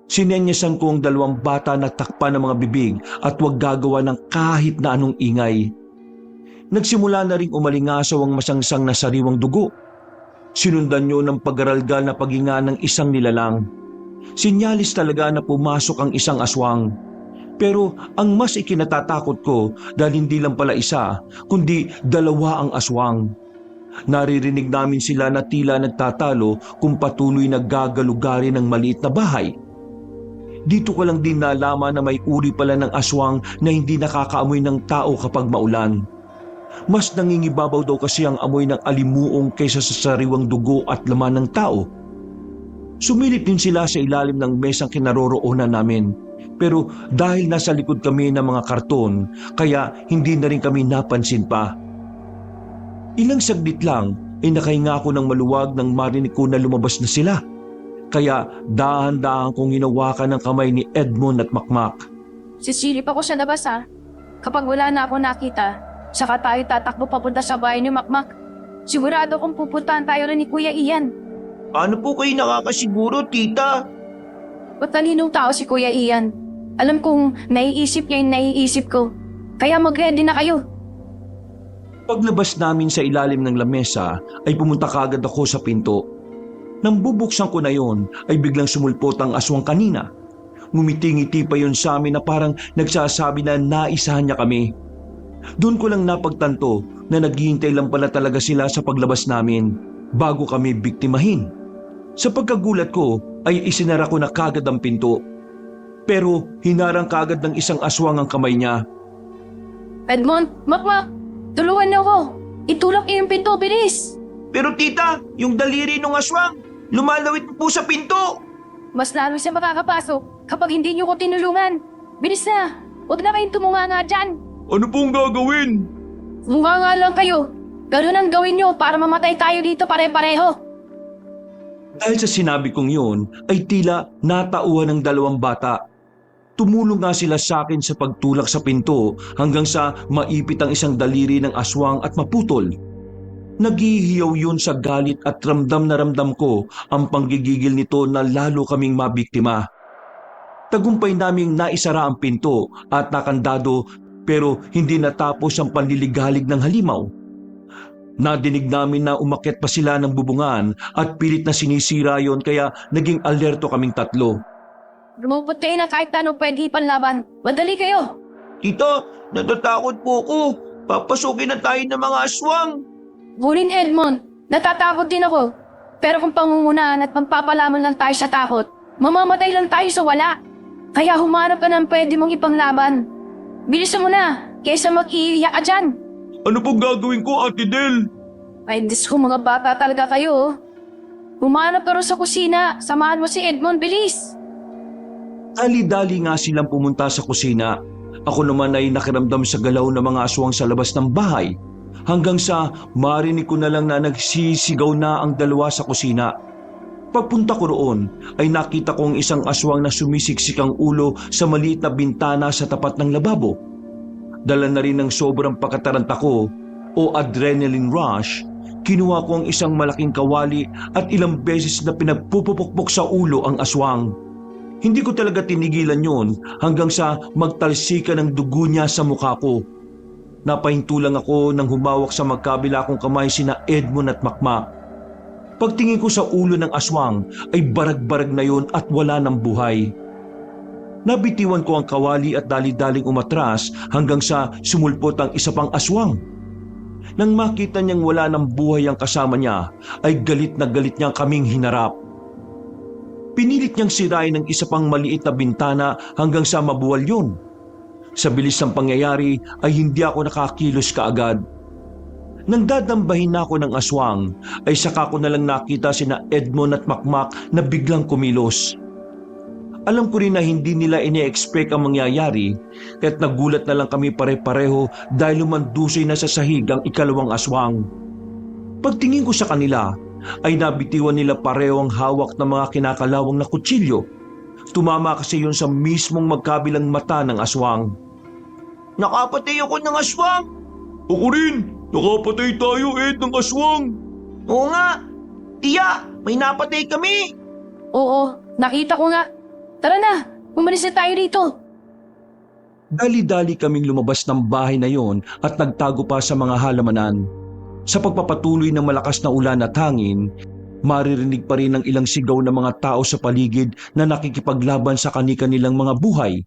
Sinenyasan ko ang 2 bata na takpan ng mga bibig at huwag gagawa ng kahit na anong ingay. Nagsimula na ring umalingasaw ang masangsang na sariwang dugo. Sinundan nyo ng pag-aralgal na paghinga ng isang nilalang. Sinyalis talaga na pumasok ang isang aswang. Pero ang mas ikinatatakot ko dahil hindi lang pala isa, kundi 2 ang aswang. Naririnig namin sila na tila nagtatalo kung patuloy na gagalugari ng maliit na bahay. Dito ko lang din nalaman na may uri pala ng aswang na hindi nakakaamoy ng tao kapag maulan. Mas nangingibabaw daw kasi ang amoy ng alimuong kaysa sa sariwang dugo at laman ng tao. Sumilip din sila sa ilalim ng mesang kinaroroonan namin. Pero dahil nasa likod kami ng mga karton, kaya hindi na rin kami napansin pa. Ilang saglit lang ay nakahinga ako ng maluwag nang marinig ko na lumabas na sila. Kaya dahan-dahan kong hinawakan ng kamay ni Edmond at Makmak. Sisilip ako sa labas Kapag wala na ako nakita, saka tayo tatakbo papunta sa bahay ni Makmak. Sigurado kong pupuntahan tayo rin ni Kuya Ian. Paano po kayo nakakasiguro, tita? Matalinong tao si Kuya Ian. Alam kong naiisip niya yung naiisip ko. Kaya mag-ready na kayo. Paglabas namin sa ilalim ng lamesa ay pumunta kagad ako sa pinto. Nang bubuksan ko na yon ay biglang sumulpot ang aswang kanina. Ngumiti-ngiti pa yon sa amin na parang nagsasabi na naisahan niya kami. Doon ko lang napagtanto na naghihintay lang pala talaga sila sa paglabas namin bago kami biktimahin. Sa pagkagulat ko ay isinara ko na kagad ang pinto. Pero hinarang kagad ng isang aswang ang kamay niya. Edmond, Makmak, tulungan niyo ako. Itulak niyo yung pinto, bilis. Pero tita, yung daliri ng aswang, lumalawit po sa pinto. Mas lalo siya makakapasok kapag hindi niyo ko tinulungan. Bilis na, huwag na kayong tumunganga dyan. Ano pong gagawin? Munganga lang kayo. Ganun ang gawin niyo para mamatay tayo dito pare-pareho. Dahil sa sinabi kong yun ay tila natauhan ng 2 bata. Tumulong nga sila sa akin sa pagtulak sa pinto hanggang sa maipit ang isang daliri ng aswang at maputol. Naghihiyaw yun sa galit at ramdam na ramdam ko ang panggigigil nito na lalo kaming mabiktima. Tagumpay naming naisara ang pinto at nakandado pero hindi natapos ang panliligalig ng halimaw. Nadinig namin na umakyat pa sila ng bubungan at pilit na sinisira yon kaya naging alerto kaming 3. Lumupot kayo na kahit anong pwede panlaban. Madali kayo. Tita, natatakot po ko. Papasukin na tayo ng mga aswang. Bulin Edmond, natatakot din ako. Pero kung pangungunahan at pampapalaman lang tayo sa takot, mamamatay lang tayo sa wala. Kaya humanap ka ng pwede mong ipanglaban. Bilisan mo na, kaysa mag-iiyak ka dyan. Ano pong gagawin ko, Ate Del? Ay, Diyos ko, mga bata talaga kayo. Humanap ka rin sa kusina. Samahan mo si Edmond, bilis. Dali-dali nga silang pumunta sa kusina. Ako naman ay nakiramdam sa galaw ng mga aswang sa labas ng bahay. Hanggang sa marinig ko na lang na nagsisigaw na ang 2 sa kusina. Pagpunta ko roon ay nakita ko ang isang aswang na sumisiksik ang ulo sa maliit na bintana sa tapat ng lababo. Dala na rin ng sobrang pagkataranta ko o adrenaline rush, kinuha ko ang isang malaking kawali at ilang beses na pinagpupupukpok sa ulo ang aswang. Hindi ko talaga tinigilan yon hanggang sa magtalsika ng dugo niya sa mukha ko. Napahinto lang ako nang humawak sa magkabila kong kamay sina Edmond at Makmak. Pagtingin ko sa ulo ng aswang ay barag-barag na yon at wala ng buhay. Nabitiwan ko ang kawali at dali-daling umatras hanggang sa sumulpot ang isa pang aswang. Nang makita niyang wala ng buhay ang kasama niya, ay galit na galit niyang kaming hinarap. Pinilit niyang sirain ng isa pang maliit na bintana hanggang sa mabuwal yun. Sa bilis ng pangyayari ay hindi ako nakakilos kaagad. Nang dadambahin na ako ng aswang, ay saka ko na lang nakita sina Edmond at Makmak na biglang kumilos. Alam ko rin na hindi nila ine-expect ang mangyayari, kaya't nagulat na lang kami pare-pareho dahil lumandusay na sa sahig ang 2 aswang. Pagtingin ko sa kanila, ay nabitiwan nila pareho ang hawak ng mga kinakalawang na kutsilyo. Tumama kasi yun sa mismong magkabilang mata ng aswang. Nakapatay ako ng aswang. Ako rin! Nakapatay tayo, Ed, ng aswang! Oo nga. Tiya, may napatay kami. Oo, nakita ko nga. Tara na, umalis na tayo rito. Dali-dali kaming lumabas ng bahay na yon at nagtago pa sa mga halamanan. Sa pagpapatuloy ng malakas na ulan at hangin, maririnig pa rin ang ilang sigaw ng mga tao sa paligid na nakikipaglaban sa kani-kanilang mga buhay.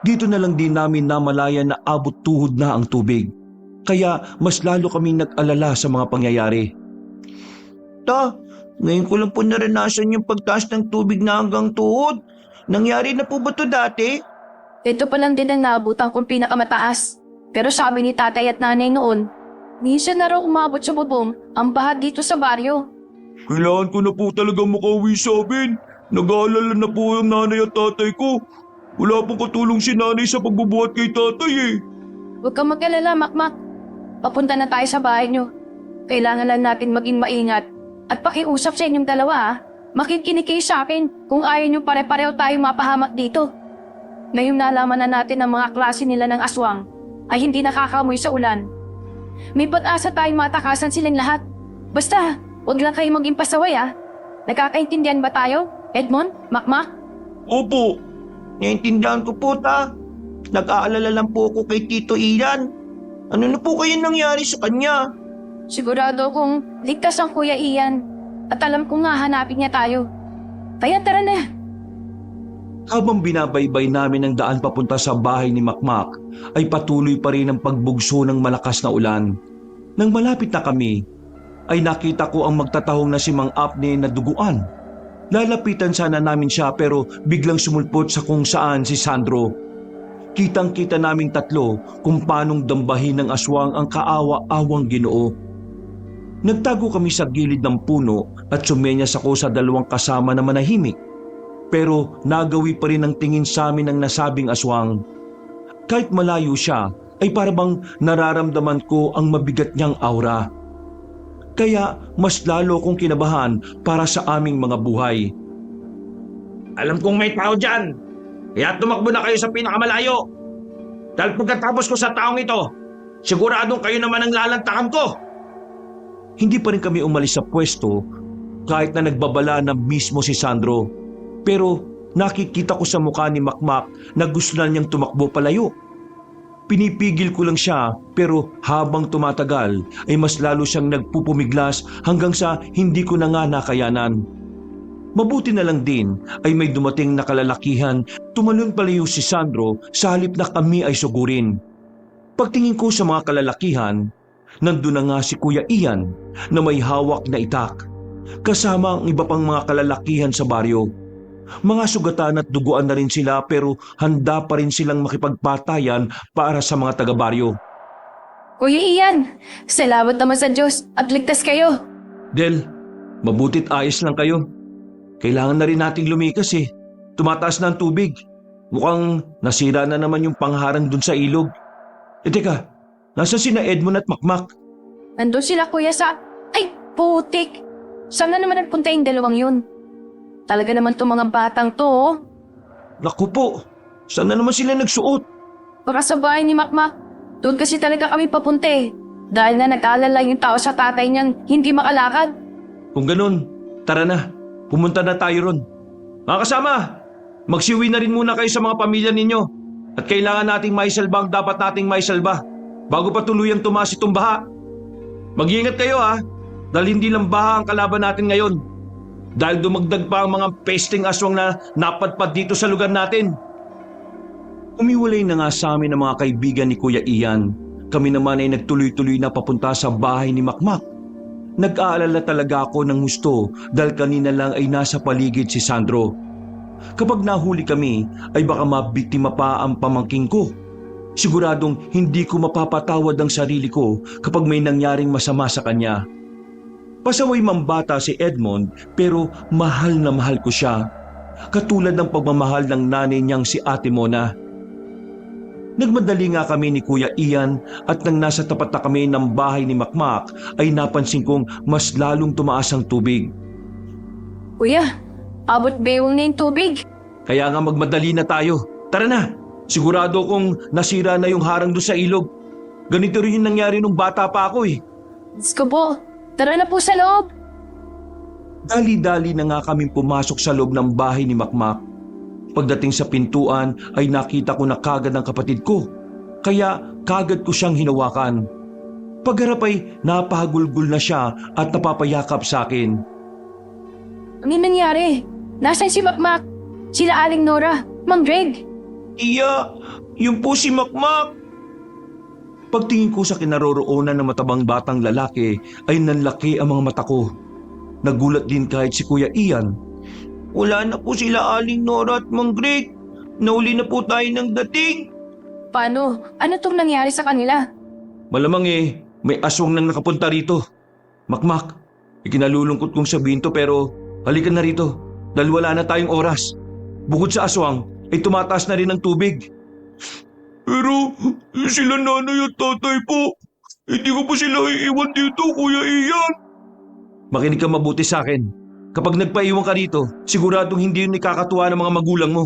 Dito na lang din namin namalayan na abot tuhod na ang tubig. Kaya mas lalo kaming nag-alala sa mga pangyayari. Ta, ngayon ko lang po naranasan yung pagtaas ng tubig na hanggang tuhod. Nangyari na po ba to dati? Ito pa lang din ang naabutan kong pinakamataas. Pero sabi ni tatay at nanay noon, minsan na raw umabot sa bubong ang baha dito sa baryo. Kailangan ko na po talagang makauwi sa amin. Nag-aalala na po ang nanay at tatay ko. Wala pong katulong si nanay sa pagbubuhat kay tatay eh. Huwag kang mag-alala, Makmak. Papunta na tayo sa bahay niyo. Kailangan lang natin maging maingat at pakiusap sa inyong dalawa ha. Makikinig kayo sa akin kung ayaw niyo pare-pareho tayo mapahamak dito. Ngayong nalaman na natin ang mga klase nila ng aswang ay hindi nakakamoy sa ulan. May pag-asa tayong matakasan silang lahat. Basta, huwag lang kayo maging pasaway ha. Nagkakaintindihan ba tayo, Edmond, Makmak? Opo. Naintindihan ko po, ta. Nag-aalala lang po ako kay Tito Ian. Ano na po kaya nangyari sa kanya? Sigurado kong ligtas ang Kuya Ian at alam kong nga hanapin niya tayo. Kaya tara na. Habang binabaybay namin ang daan papunta sa bahay ni Makmak, ay patuloy pa rin ang pagbugso ng malakas na ulan. Nang malapit na kami, ay nakita ko ang magtatahong na si Mang Apne na duguan. Lalapitan sana namin siya pero biglang sumulpot sa kung saan si Sandro. Kitang-kita naming tatlo kung paanong dambahin ng aswang ang kaawa-awang Ginoo. Nagtago kami sa gilid ng puno at sumenyas ako sa dalawang kasama na manahimik. Pero nagawi pa rin ang tingin sa amin ng nasabing aswang. Kahit malayo siya, ay parabang nararamdaman ko ang mabigat niyang aura. Kaya mas lalo kong kinabahan para sa aming mga buhay. Alam kong may tao dyan. Kaya tumakbo na kayo sa pinakamalayo. Dahil pagkatapos ko sa taong ito, siguradong kayo naman ang lalantakan ko. Hindi pa rin kami umalis sa pwesto kahit na nagbabala na mismo si Sandro. Pero nakikita ko sa mukha ni Makmak na gusto na niyang tumakbo palayo. Pinipigil ko lang siya pero habang tumatagal ay mas lalo siyang nagpupumiglas hanggang sa hindi ko na nga nakayanan. Mabuti na lang din ay may dumating na kalalakihan, tumalon palayo si Sandro sa halip na kami ay sugurin. Pagtingin ko sa mga kalalakihan, nandun na nga si Kuya Ian na may hawak na itak, kasama ang iba pang mga kalalakihan sa baryo. Mga sugatan at duguan na rin sila pero handa pa rin silang makipagpatayan para sa mga taga-baryo. Kuya Ian, salamat naman sa Diyos at ligtas kayo. Del, mabutit ayos lang kayo. Kailangan na rin nating lumikas eh. Tumataas na ang tubig. Mukhang nasira na naman yung pangharang dun sa ilog. Teka, nasa sina Edmond at Makmak? Nandun sila kuya sa... Ay, putik! Saan na naman nagpunta yung dalawang yun? Talaga naman itong mga batang to, oh. Naku po, saan na naman sila nagsuot? Baka sa bahay ni Makmak. Doon kasi talaga kami papunta eh. Dahil na nag-aalala yung tao sa tatay niyan, hindi makalakad. Kung ganun, tara na. Pumunta na tayo ron. Mga kasama, magsiuwi na rin muna kayo sa mga pamilya ninyo. At kailangan nating maisalba ang dapat nating maisalba bago pa tuluyang tumaas itong baha. Mag-iingat kayo ha, dahil hindi lang baha ang kalaban natin ngayon. Dahil dumagdag pa ang mga pesting aswang na napadpad dito sa lugar natin. Umiwalay na nga sa amin ang mga kaibigan ni Kuya Ian. Kami naman ay nagtuloy-tuloy na papunta sa bahay ni Makmak. Nag-aalala talaga ako ng gusto dahil kanina lang ay nasa paligid si Sandro. Kapag nahuli kami ay baka mabiktima pa ang pamangking ko. Siguradong hindi ko mapapatawad ang sarili ko kapag may nangyaring masama sa kanya. Pasaway mambata si Edmond pero mahal na mahal ko siya. Katulad ng pagmamahal ng nanay niyang si Ate Mona. Nagmadali nga kami ni Kuya Ian at nang nasa tapat na kami ng bahay ni Makmak ay napansin kong mas lalong tumaas ang tubig. Kuya, abot bewang na yung tubig. Kaya nga magmadali na tayo. Tara na! Sigurado kong nasira na yung harang doon sa ilog. Ganito rin yung nangyari nung bata pa ako eh. Let's go po. Tara na po sa loob. Dali-dali na nga kaming pumasok sa loob ng bahay ni Makmak. Pagdating sa pintuan ay nakita ko na kagad ang kapatid ko. Kaya kagad ko siyang hinawakan. Pagharap ay napahagulgul na siya at napapayakap sa akin. Ano nangyari? Nasaan si Makmak? Sila Aling Nora, Mang Greg. Iya, yun po si Makmak. Pagtingin ko sa kinaroroonan ng matabang batang lalaki ay nanlaki ang mga mata ko. Nagulat din kahit si Kuya Ian. Wala na po sila Aling Nora at Mang Greg. Nauli na po tayo ng dating. Paano? Ano tong nangyari sa kanila? Malamang may aswang nang nakapunta rito. Makmak, ikinalulungkot kong sabihin to pero halika na rito dahil wala na tayong oras. Bukod sa aswang, ay tumataas na rin ang tubig. Pero sila nanay at tatay po. Hindi ko po sila iiwan dito, Kuya Ian. Makinig ka mabuti sa akin. Kapag nagpaiwan ka rito, siguradong hindi yun ikakatuwa ng mga magulang mo.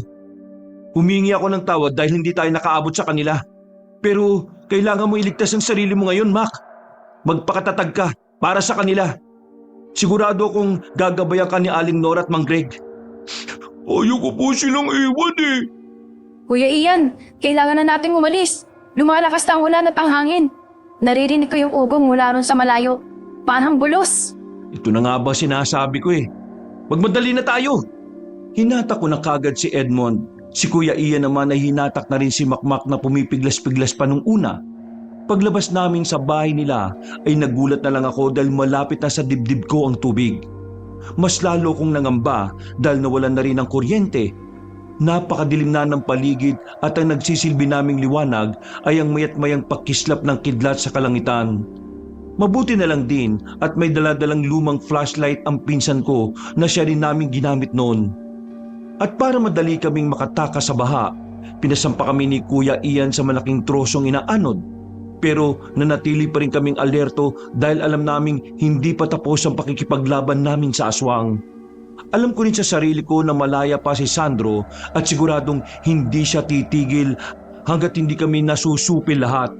Humingi ako ng tawad dahil hindi tayo nakaabot sa kanila. Pero kailangan mo iligtas ang sarili mo ngayon, Mac. Magpakatatag ka para sa kanila. Sigurado akong gagabayan ka ni Aling Nora at Mang Greg. Ayaw ko po silang iwan eh. Kuya Ian, kailangan na nating umalis. Lumalakas na ang ulan at ang hangin. Naririnig ko yung ugong mula ron sa malayo. Parang bulos. Ito na nga ba sinasabi ko eh. Magmadali na tayo. Hinatak ko na kagad si Edmond. Si Kuya Ian naman ay hinatak na rin si Makmak na pumipiglas-piglas pa nung una. Paglabas namin sa bahay nila ay nagulat na lang ako dahil malapit na sa dibdib ko ang tubig. Mas lalo kong nangamba dahil nawalan na rin ang kuryente. Napakadilim na ng paligid at ang nagsisilbi naming liwanag ay ang mayat-mayang pakislap ng kidlat sa kalangitan. Mabuti na lang din at may daladalang lumang flashlight ang pinsan ko na siya rin naming ginamit noon. At para madali kaming makatakas sa baha, pinasampa kami ni Kuya Ian sa malaking trosong inaanod. Pero nanatili pa rin kaming alerto dahil alam naming hindi pa tapos ang pakikipaglaban namin sa aswang. Alam ko rin sa sarili ko na malaya pa si Sandro at siguradong hindi siya titigil hanggat hindi kami nasusupil lahat.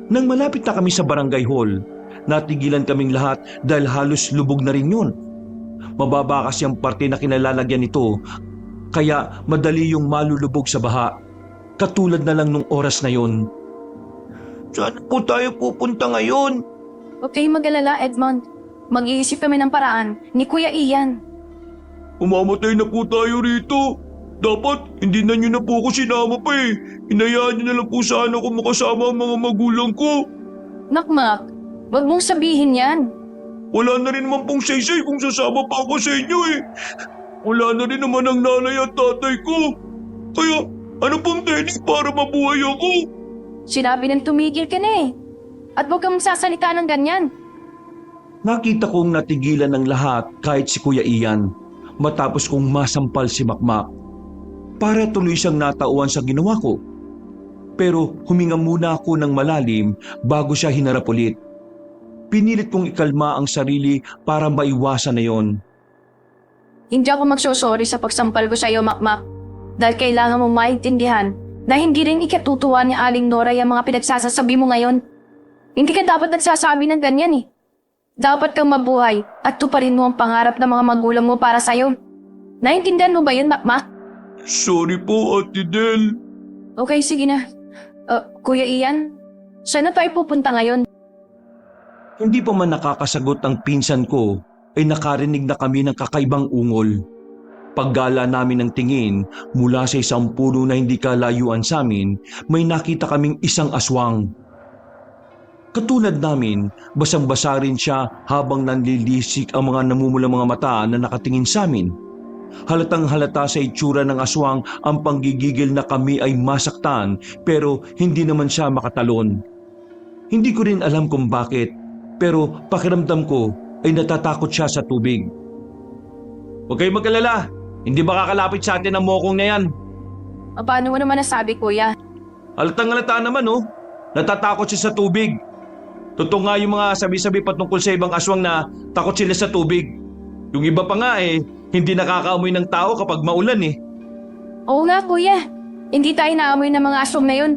Nang malapit na kami sa barangay hall, natigilan kaming lahat dahil halos lubog na rin yun. Mababa kasi ang parte na kinalalagyan nito, kaya madali yung malulubog sa baha. Katulad na lang nung oras na yun. Saan po tayo pupunta ngayon? Huwag kayong mag-alala, Edmond. Mag-iisip kami ng paraan ni Kuya Ian. Umamatay na po tayo rito. Dapat hindi na nyo na po ako sinama pa eh. Hinayaan nyo na lang po sana ako makasama ang mga magulang ko. Nakmak, wag mong sabihin yan. Wala na rin naman pong saysay kung sasama pa ako sa inyo eh. Wala na rin naman ang nanay at tatay ko. Kaya ano pong technique para mabuhay ako? Sinabi ng tumigil ka na eh. At huwag kang magsasalita ng ganyan. Nakita kong natigilan ng lahat kahit si Kuya Ian matapos kong masampal si Makmak. Para tuloy siyang natauan sa ginawa ko. Pero huminga muna ako ng malalim bago siya hinarap ulit. Pinilit kong ikalma ang sarili para maiwasan na yon. Hindi ako magsosorry sa pagsampal ko sa iyo, Makmak. Dahil kailangan mong maintindihan na hindi rin ikatutuwa ni Aling Nora yung mga pinagsasasabi mo ngayon. Hindi ka dapat nagsasabi ng ganyan eh. Dapat kang mabuhay at tuparin mo ang pangarap ng mga magulang mo para sa'yo. Naintindihan mo ba yun, Makmak? Sorry po, Ate Del. Okay, sige na. Kuya Ian, saan na tayo pupunta ngayon? Hindi pa man nakakasagot ang pinsan ko ay nakarinig na kami ng kakaibang ungol. Paggala namin ng tingin mula sa isang puno na hindi kalayuan sa amin, may nakita kaming isang aswang. Katulad namin, basang-basa rin siya habang nanlilisik ang mga namumulang mga mata na nakatingin sa amin. Halatang halata sa itsura ng aswang ang panggigigil na kami ay masaktan pero hindi naman siya makatalon. Hindi ko rin alam kung bakit pero pakiramdam ko ay natatakot siya sa tubig. Huwag kayong mag-alala, hindi makakalapit sa atin ang mokong na yan. Paano mo naman nasabi, Kuya? Halatang-halata naman oh. Natatakot siya sa tubig. Totoo nga yung mga sabi-sabi patungkol sa ibang aswang na takot sila sa tubig. Yung iba pa nga hindi nakakaamoy ng tao kapag maulan eh. Oo nga kuya, hindi tayo naamoy ng mga aswang na yun.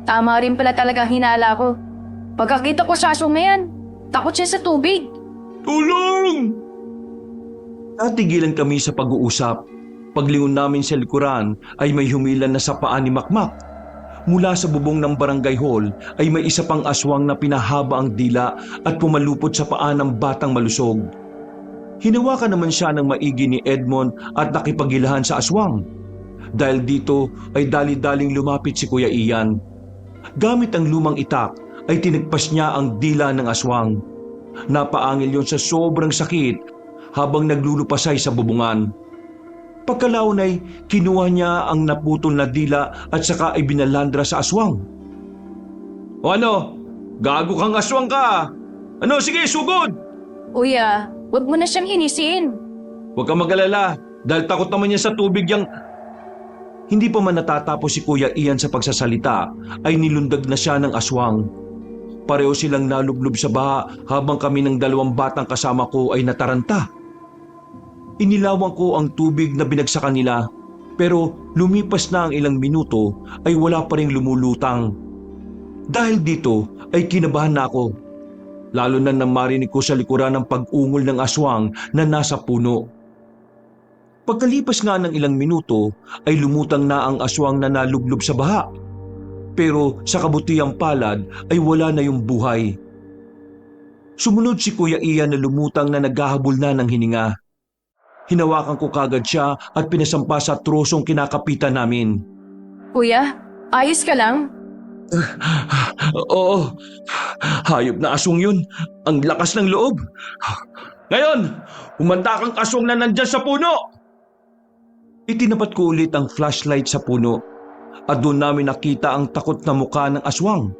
Tama rin pala talagang hinala ko. Pagkakita ko sa aswang na yan, takot siya sa tubig. Tulong! Natigilan kami sa pag-uusap. Paglingon namin sa likuran ay may humilan na sa paa ni Makmak. Mula sa bubong ng barangay hall ay may isa pang aswang na pinahaba ang dila at pumalupot sa paa ng batang malusog. Hinawakan naman siya ng maigi ni Edmond at nakipaghilahan sa aswang. Dahil dito ay dali-daling lumapit si Kuya Ian. Gamit ang lumang itak ay tinagpas niya ang dila ng aswang. Napaangil yon sa sobrang sakit habang naglulupasay sa bubungan. Pagkalaon ay kinuha niya ang naputol na dila at saka ay binalandra sa aswang. O ano? Gago kang aswang ka! Ano? Sige, sugod! Kuya, wag mo na siyang inisin. Huwag kang mag-alala dahil takot naman niya sa tubig yang... Hindi pa man natatapos si Kuya Ian sa pagsasalita ay nilundag na siya ng aswang. Pareho silang nalublob sa baha habang kami ng dalawang batang kasama ko ay nataranta. Inilawan ko ang tubig na binagsakan nila pero lumipas na ang ilang minuto ay wala pa ring lumulutang. Dahil dito ay kinabahan na ako. Lalo na nang marinig ko sa likuran ng pag-ungol ng aswang na nasa puno. Pagkalipas nga ng ilang minuto ay lumutang na ang aswang na nalublob sa baha. Pero sa kabutihang palad ay wala na yung buhay. Sumunod si Kuya Ian na lumutang na naghahabol na ng hininga. Hinawakan ko kagad siya at pinasampa sa trosong kinakapitan namin. Kuya, ayos ka lang? Oo, hayop na aswang yun. Ang lakas ng loob. Ngayon, humanda kang aswang na nandyan sa puno. Itinapat ko ulit ang flashlight sa puno at doon namin nakita ang takot na mukha ng aswang.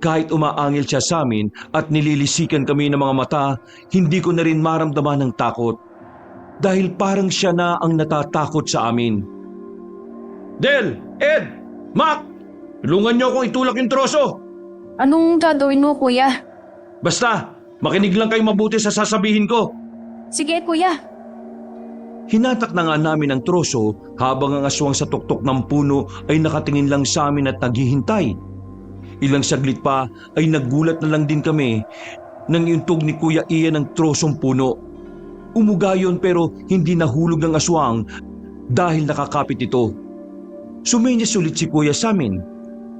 Kahit umaangil siya sa amin at nililisikan kami ng mga mata, hindi ko na rin maramdaman ng takot. Dahil parang siya na ang natatakot sa amin. Del! Ed! Mac! Tulungan niyo akong itulak yung troso! Anong gagawin mo kuya? Basta, makinig lang kayo mabuti sa sasabihin ko. Sige kuya. Hinatak na nga namin ang troso habang ang aswang sa tuktok ng puno ay nakatingin lang sa amin at naghihintay. Ilang saglit pa ay nagulat na lang din kami nang iuntog ni Kuya Ian ang trosong puno. Umuga yun pero hindi nahulog ng aswang dahil nakakapit ito. Sumenyas ulit si Kuya sa amin.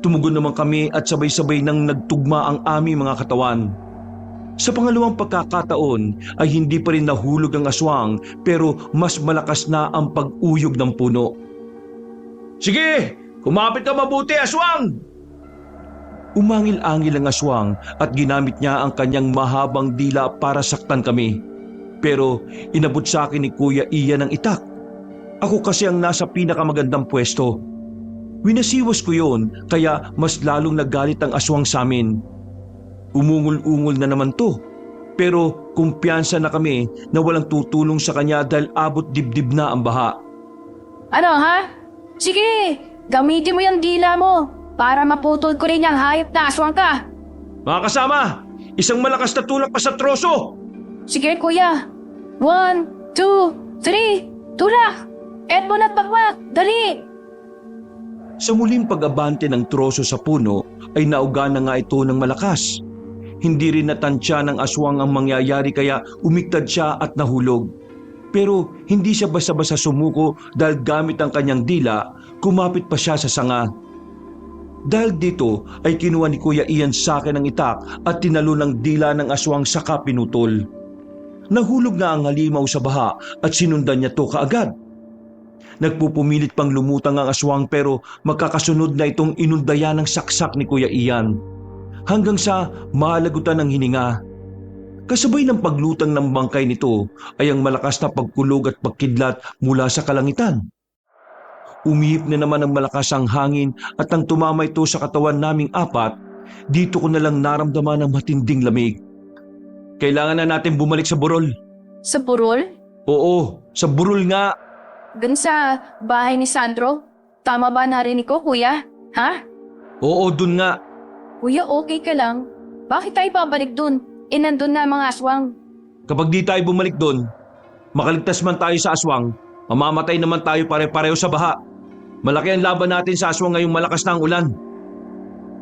Tumugon naman kami at sabay-sabay nang nagtugma ang aming mga katawan. Sa pangalawang pagkakataon ay hindi pa rin nahulog ang aswang pero mas malakas na ang pag-uyog ng puno. Sige, kumapit ka mabuti, aswang! Umangil-angil ang aswang at ginamit niya ang kanyang mahabang dila para saktan kami. Pero inabot sa akin ni Kuya Ian ang itak. Ako kasi ang nasa pinakamagandang pwesto. Winasiwas ko yon kaya mas lalong nagalit ang aswang sa amin. Umungol-ungol na naman to. Pero kumpiyansa na kami na walang tutulong sa kanya dahil abot dibdib na ang baha. Ano ha? Sige, gamitin mo yung dila mo para maputol ko rin yung hayop na aswang ka. Mga kasama, isang malakas na tulak pa sa troso! Sige kuya. 1, 2, 3, tulak! Edmond at Makmak, dali! Sa muling pag-abante ng troso sa puno ay nauga na nga ito ng malakas. Hindi rin natansya ng aswang ang mangyayari kaya umiktad siya at nahulog. Pero hindi siya basta-basta sumuko dahil gamit ang kanyang dila, kumapit pa siya sa sanga. Dahil dito ay kinuha ni Kuya Ian sa akin ang itak at tinalo ng dila ng aswang saka pinutol. Nahulog na ang halimaw sa baha at sinundan niya to kaagad. Nagpupumilit pang lumutang ang aswang pero magkakasunod na itong inundayan ng saksak ni Kuya Ian. Hanggang sa malagutan ng hininga. Kasabay ng paglutang ng bangkay nito ay ang malakas na pagkulog at pagkidlat mula sa kalangitan. Umihip na naman ang malakas ang hangin at nang tumama ito sa katawan naming apat, dito ko na lang naramdaman ang matinding lamig. Kailangan na natin bumalik sa burol. Sa burol? Oo, sa burol nga. Dun sa bahay ni Sandro? Tama ba narinig ko kuya? Ha? Oo, dun nga. Kuya, okay ka lang? Bakit tayo babalik dun? Nandun na ang mga aswang. Kapag di tayo bumalik dun, makaligtas man tayo sa aswang, mamamatay naman tayo pare-pareho sa baha. Malaki ang laban natin sa aswang ngayong malakas na ang ulan.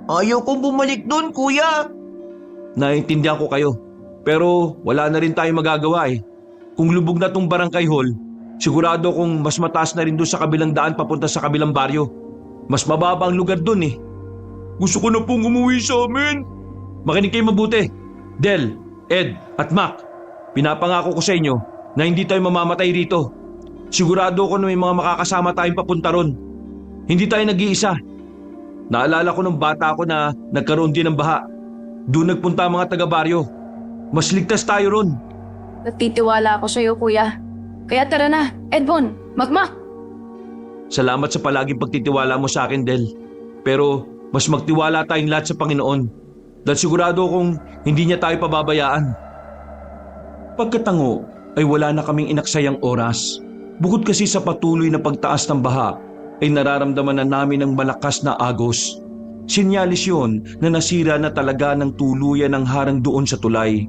Ayaw kong bumalik doon, kuya. Naiintindihan ko kayo. Pero wala na rin tayo magagawa eh. Kung lubog na tong barangay hall, sigurado kung mas mataas na rin doon sa kabilang daan papunta sa kabilang baryo. Mas mababa ang lugar doon eh. Gusto ko na pong umuwi sa amin. Makinig kayo mabuti. Del, Ed at Mac, pinapangako ko sa inyo na hindi tayo mamamatay rito. Sigurado ko na may mga makakasama tayong papunta ron. Hindi tayo nag-iisa. Naalala ko nung bata ako na nagkaroon din ng baha. Doon nagpunta ang mga taga-baryo. Mas ligtas tayo ron. Natitiwala ako sa'yo, kuya. Kaya tara na, Edmond, Makmak! Salamat sa palaging pagtitiwala mo sa akin, Del. Pero mas magtiwala tayong lahat sa Panginoon. Dahil sigurado kong hindi niya tayo pababayaan. Pagkatango ay wala na kaming inaksayang oras. Bukod kasi sa patuloy na pagtaas ng baha, ay nararamdaman na namin ang malakas na agos. Sinyalis yun na nasira na talaga ng tuluyan ang harang doon sa tulay.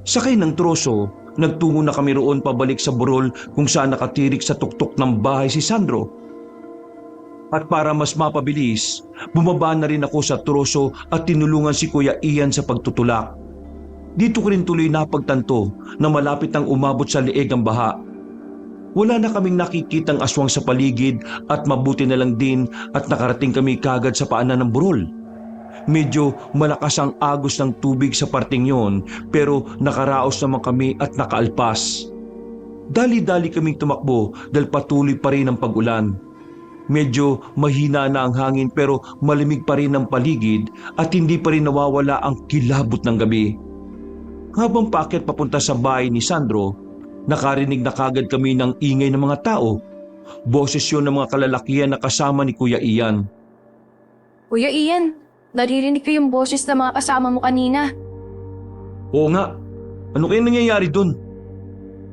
Sakay ng troso, nagtungo na kami roon pabalik sa burol kung saan nakatirik sa tuktok ng bahay si Sandro. At para mas mapabilis, bumaba na rin ako sa troso at tinulungan si Kuya Ian sa pagtutulak. Dito ko rin tuloy napagtanto na malapit nang umabot sa leeg ang baha. Wala na kaming nakikitang aswang sa paligid at mabuti na lang din at nakarating kami kagad sa paanan ng burol. Medyo malakas ang agos ng tubig sa parting yon pero nakaraos naman kami at nakaalpas. Dali-dali kaming tumakbo dahil patuloy pa rin ang pag-ulan. Medyo mahina na ang hangin pero malamig pa rin ang paligid at hindi pa rin nawawala ang kilabot ng gabi. Habang paakyat papunta sa bahay ni Sandro, nakarinig na kagad kami ng ingay ng mga tao. Boses yun ng mga kalalakihan na kasama ni Kuya Ian. Kuya Ian, naririnig ko yung boses ng mga kasama mo kanina. Oo nga, ano kaya nangyayari dun?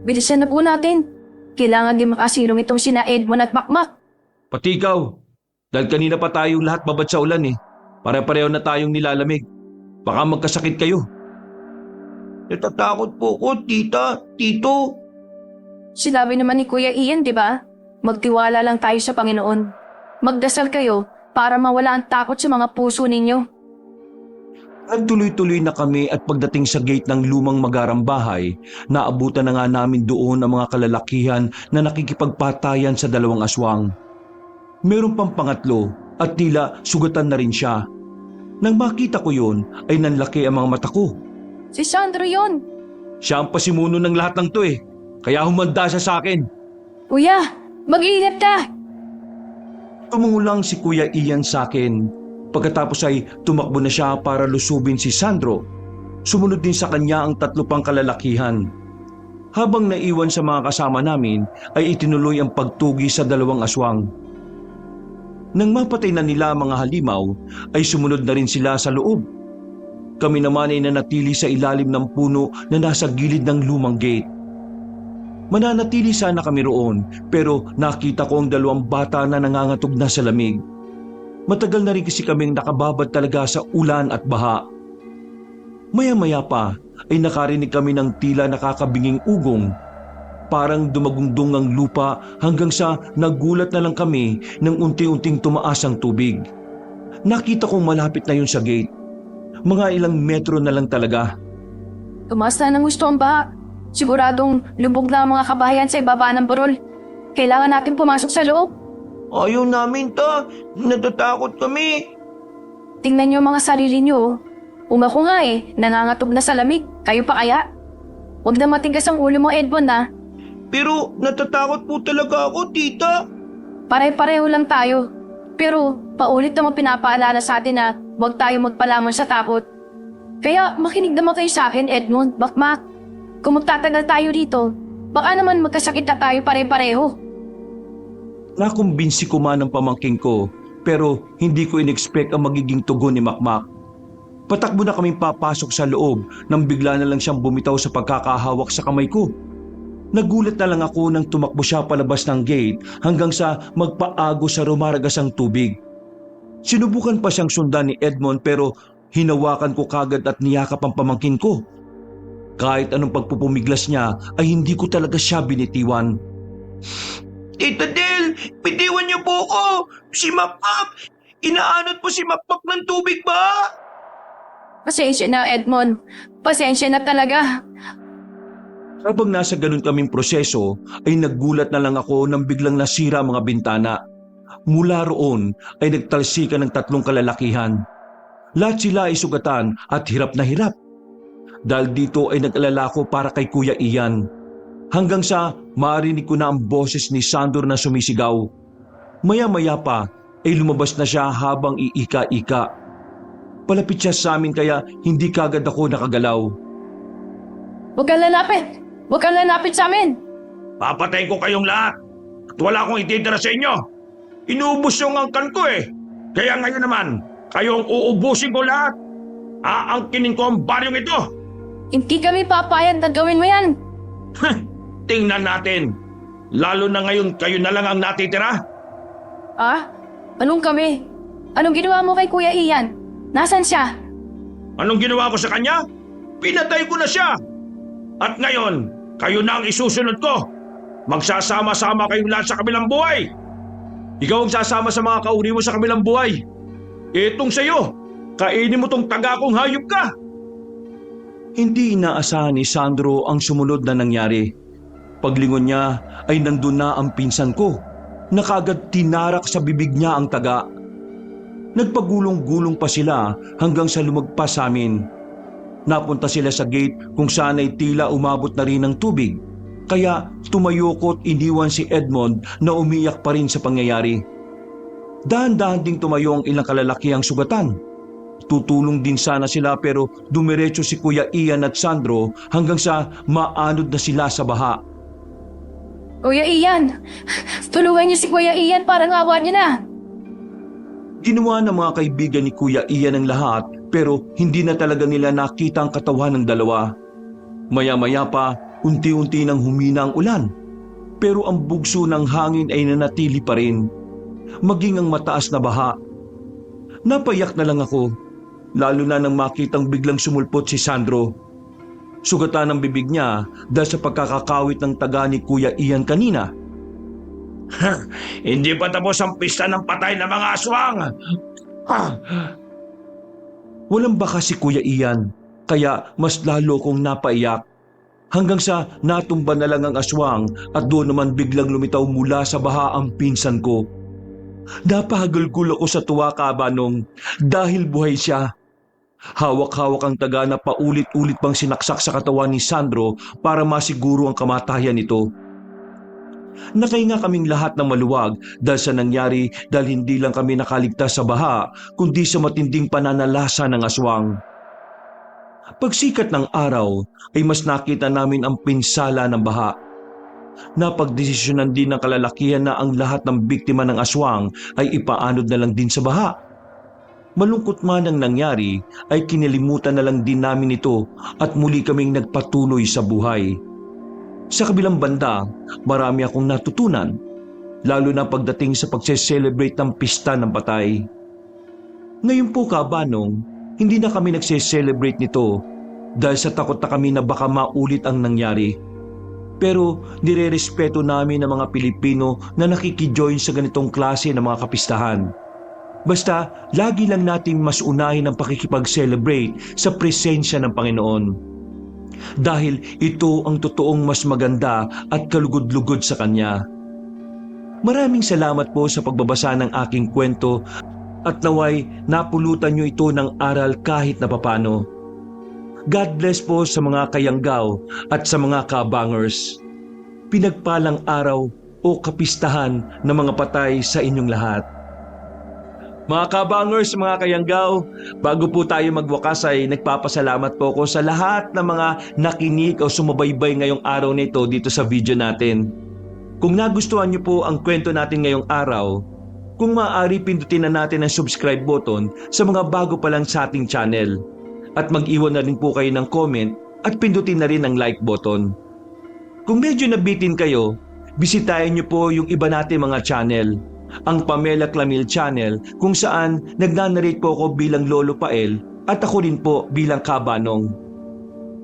Bilisan na po natin. Kailangan din makasilong itong sina Edmond at Makmak. Pati ikaw, dahil kanina pa tayong lahat babad sa ulan eh. Pare-pareho na tayong nilalamig. Baka magkasakit kayo. Natatakot po ko, tita, tito. Sinabi naman ni Kuya Ian, di ba? Magtiwala lang tayo sa Panginoon. Magdasal kayo para mawala ang takot sa mga puso ninyo. Nagtuloy-tuloy na kami at pagdating sa gate ng lumang magarang bahay, naabutan na nga namin doon ang mga kalalakihan na nakikipagpatayan sa dalawang aswang. Meron pang pangatlo at tila sugatan na rin siya. Nang makita ko yun ay nanlaki ang mga mata ko. Si Sandro yon. Siya ang pasimuno ng lahat ng to eh, kaya humanda siya sa akin. Kuya, mag-iingat ka! Tumungo lang si Kuya Ian sa akin. Pagkatapos ay tumakbo na siya para lusubin si Sandro. Sumunod din sa kanya ang tatlo pang kalalakihan. Habang naiwan sa mga kasama namin ay itinuloy ang pagtugi sa dalawang aswang. Nang mapatay na nila ang mga halimaw ay sumunod na rin sila sa loob. Kami naman ay nanatili sa ilalim ng puno na nasa gilid ng lumang gate. Mananatili sana kami roon pero nakita ko ang dalawang bata na nangangatog na sa lamig. Matagal na rin kasi kaming nakababad talaga sa ulan at baha. Maya-maya pa ay nakarinig kami ng tila nakakabinging ugong. Parang dumagundong ang lupa hanggang sa nagulat na lang kami nang unti-unting tumaas ang tubig. Nakita kong malapit na yun sa gate. Mga ilang metro na lang talaga. Tumaas na ng gusto ang baha. Siguradong lubog na ang mga kabahayan sa ibaba ng burol. Kailangan natin pumasok sa loob. Ayaw namin ta. Natatakot kami. Tingnan niyo ang mga sarili niyo. Umako nga eh, nangangatog na sa lamig. Kayo pa kaya? Huwag na matigas ang ulo mo, Edmond ha. Pero natatakot po talaga ako, tita. Pare-pareho lang tayo. Pero paulit naman pinapaalala sa atin na huwag tayo magpalamon sa takot. Kaya makinig naman kayo sa akin, Edmond, Makmak. Kung magtatagal tayo dito, baka naman magkasakit na tayo pare-pareho. Nakumbinsi ko man ang pamangking ko pero hindi ko in-expect ang magiging tugon ni Makmak. Patakbo na kaming papasok sa loob nang bigla na lang siyang bumitaw sa pagkakahawak sa kamay ko. Nagulat na lang ako nang tumakbo siya palabas ng gate hanggang sa magpaago sa rumaragas ang tubig. Sinubukan pa siyang sundan ni Edmond pero hinawakan ko kagad at niyakap ang pamangkin ko. Kahit anong pagpupumiglas niya ay hindi ko talaga siya binitiwan. Tita Del, bitiwan niyo po ako! Si Makmak! Inaanod po si Makmak ng tubig ba? Pasensya na, Edmond. Pasensya na talaga. Habang nasa ganun kaming proseso ay naggulat na lang ako nang biglang nasira ang mga bintana. Mula roon ay nagtalsikan ng 3 kalalakihan. Lahat sila ay sugatan at hirap na hirap. Dahil dito ay nag-alala ko para kay Kuya Ian. Hanggang sa marinig ko na ang boses ni Sandor na sumisigaw. Maya-maya pa ay lumabas na siya habang iika-ika. Palapit siya sa amin kaya hindi kagad ako nakagalaw. Huwag kang lalapit! Huwag kang lalapit sa amin! Papatayin ko kayong lahat at wala akong ititira sa inyo. Inuubos yung angkan ko eh. Kaya ngayon naman, kayong uubusin ko lahat. Aangkinin ko ang baryong ito. Hindi kami papayag na gawin mo yan! Tingnan natin. Lalo na ngayon kayo na lang ang natitira. Ah? Anong kami? Anong ginawa mo kay Kuya Ian? Nasaan siya? Anong ginawa ko sa kanya? Pinatay ko na siya. At ngayon, kayo na ang isusunod ko. Magsasama-sama kayong lahat sa kabilang buhay. Ikaw ang sasama sa mga kauri mo sa kabilang buhay. Itong sa'yo, kainin mo tong taga kong hayop ka. Hindi inaasahan ni Sandro ang sumunod na nangyari. Paglingon niya ay nandun na ang pinsan ko. Nakagad tinarak sa bibig niya ang taga. Nagpagulong-gulong pa sila hanggang sa lumagpas sa amin. Napunta sila sa gate kung saan ay tila umabot na rin ng tubig. Kaya tumayo ko at iniwan si Edmond na umiyak pa rin sa pangyayari. Dahan-dahan ding tumayo ang ilang kalalakihang sugatan. Tutulong din sana sila pero dumiretso si Kuya Ian at Sandro hanggang sa maanod na sila sa baha. Kuya Ian! Tulungan niyo si Kuya Ian para ngawa niya na! Ginawa ng mga kaibigan ni Kuya Ian ang lahat pero hindi na talaga nila nakita ang katawan ng dalawa. Maya-maya pa, unti-unti nang humina ang ulan. Pero ang bugso ng hangin ay nanatili pa rin. Maging ang mataas na baha. Napayak na lang ako, lalo na nang makitang biglang sumulpot si Sandro. Sugatan ang bibig niya dahil sa pagkakakawit ng taga ni Kuya Ian kanina. Hindi pa tapos ang pista ng patay na mga aswang. Walang baka si Kuya Ian, kaya mas lalo kong napaiyak. Hanggang sa natumba na lang ang aswang at doon naman biglang lumitaw mula sa baha ang pinsan ko. Napahagulgul ako sa tuwa, Kabanong, dahil buhay siya. Hawak-hawak ang taga na paulit-ulit pang sinaksak sa katawan ni Sandro para masiguro ang kamatayan nito. Nakahinga kaming lahat ng maluwag dahil sa nangyari dahil hindi lang kami nakaligtas sa baha kundi sa matinding pananalasa ng aswang. Pagsikat ng araw ay mas nakita namin ang pinsala ng baha. Napagdesisyonan din ng kalalakihan na ang lahat ng biktima ng aswang ay ipaanod na lang din sa baha. Malungkot man ang nangyari ay kinilimutan na lang din namin ito at muli kaming nagpatuloy sa buhay. Sa kabilang banda, marami akong natutunan, lalo na pagdating sa pagse-celebrate ng pista ng patay. Ngayon po, Kabanong, hindi na kami nagse-celebrate nito dahil sa takot na kami na baka maulit ang nangyari. Pero nirerespeto namin ang mga Pilipino na nakikijoin sa ganitong klase ng mga kapistahan. Basta lagi lang nating mas unahin ang pakikipag-celebrate sa presensya ng Panginoon. Dahil ito ang totoong mas maganda at kalugod-lugod sa Kanya. Maraming salamat po sa pagbabasa ng aking kwento at naway napulutan niyo ito ng aral kahit na papano. God bless po sa mga kayanggaw at sa mga kabangers. Pinagpalang araw o kapistahan ng mga patay sa inyong lahat. Mga kabangers, mga kayanggaw, bago po tayo magwakas ay nagpapasalamat po ko sa lahat ng mga nakinig o sumabaybay ngayong araw nito dito sa video natin. Kung nagustuhan niyo po ang kwento natin ngayong araw, kung maaari pindutin na natin ang subscribe button sa mga bago pa lang sa ating channel. At mag-iwan na rin po kayo ng comment at pindutin na rin ang like button. Kung medyo nabitin kayo, bisitahin niyo po yung iba natin mga channel. ang Pamela Clamil Channel kung saan nagnanarrate po ako bilang Lolo Pael at ako rin po bilang Kabanong.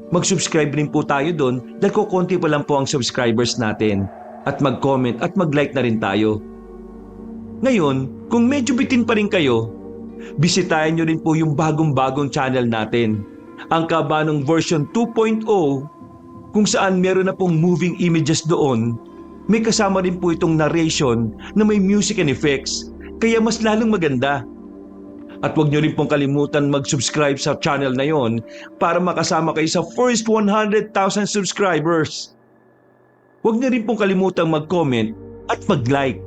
Mag-subscribe rin po tayo doon dahil konti pa lang po ang subscribers natin at mag-comment at mag-like na rin tayo. Ngayon, kung medyo bitin pa rin kayo, bisitahin nyo rin po yung bagong-bagong channel natin, ang Kabanong version 2.0 kung saan meron na pong moving images doon. May kasama rin po itong narration na may music and effects, kaya mas lalong maganda. At huwag nyo rin pong kalimutan mag-subscribe sa channel na yon para makasama kayo sa first 100,000 subscribers. Huwag nyo rin pong kalimutan mag-comment at mag-like.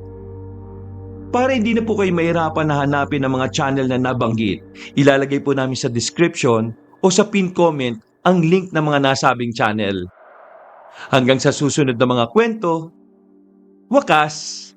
Para hindi na po kayo mahirapan na hanapin ang mga channel na nabanggit, ilalagay po namin sa description o sa pin comment ang link ng mga nasabing channel. Hanggang sa susunod na mga kwento, wakas!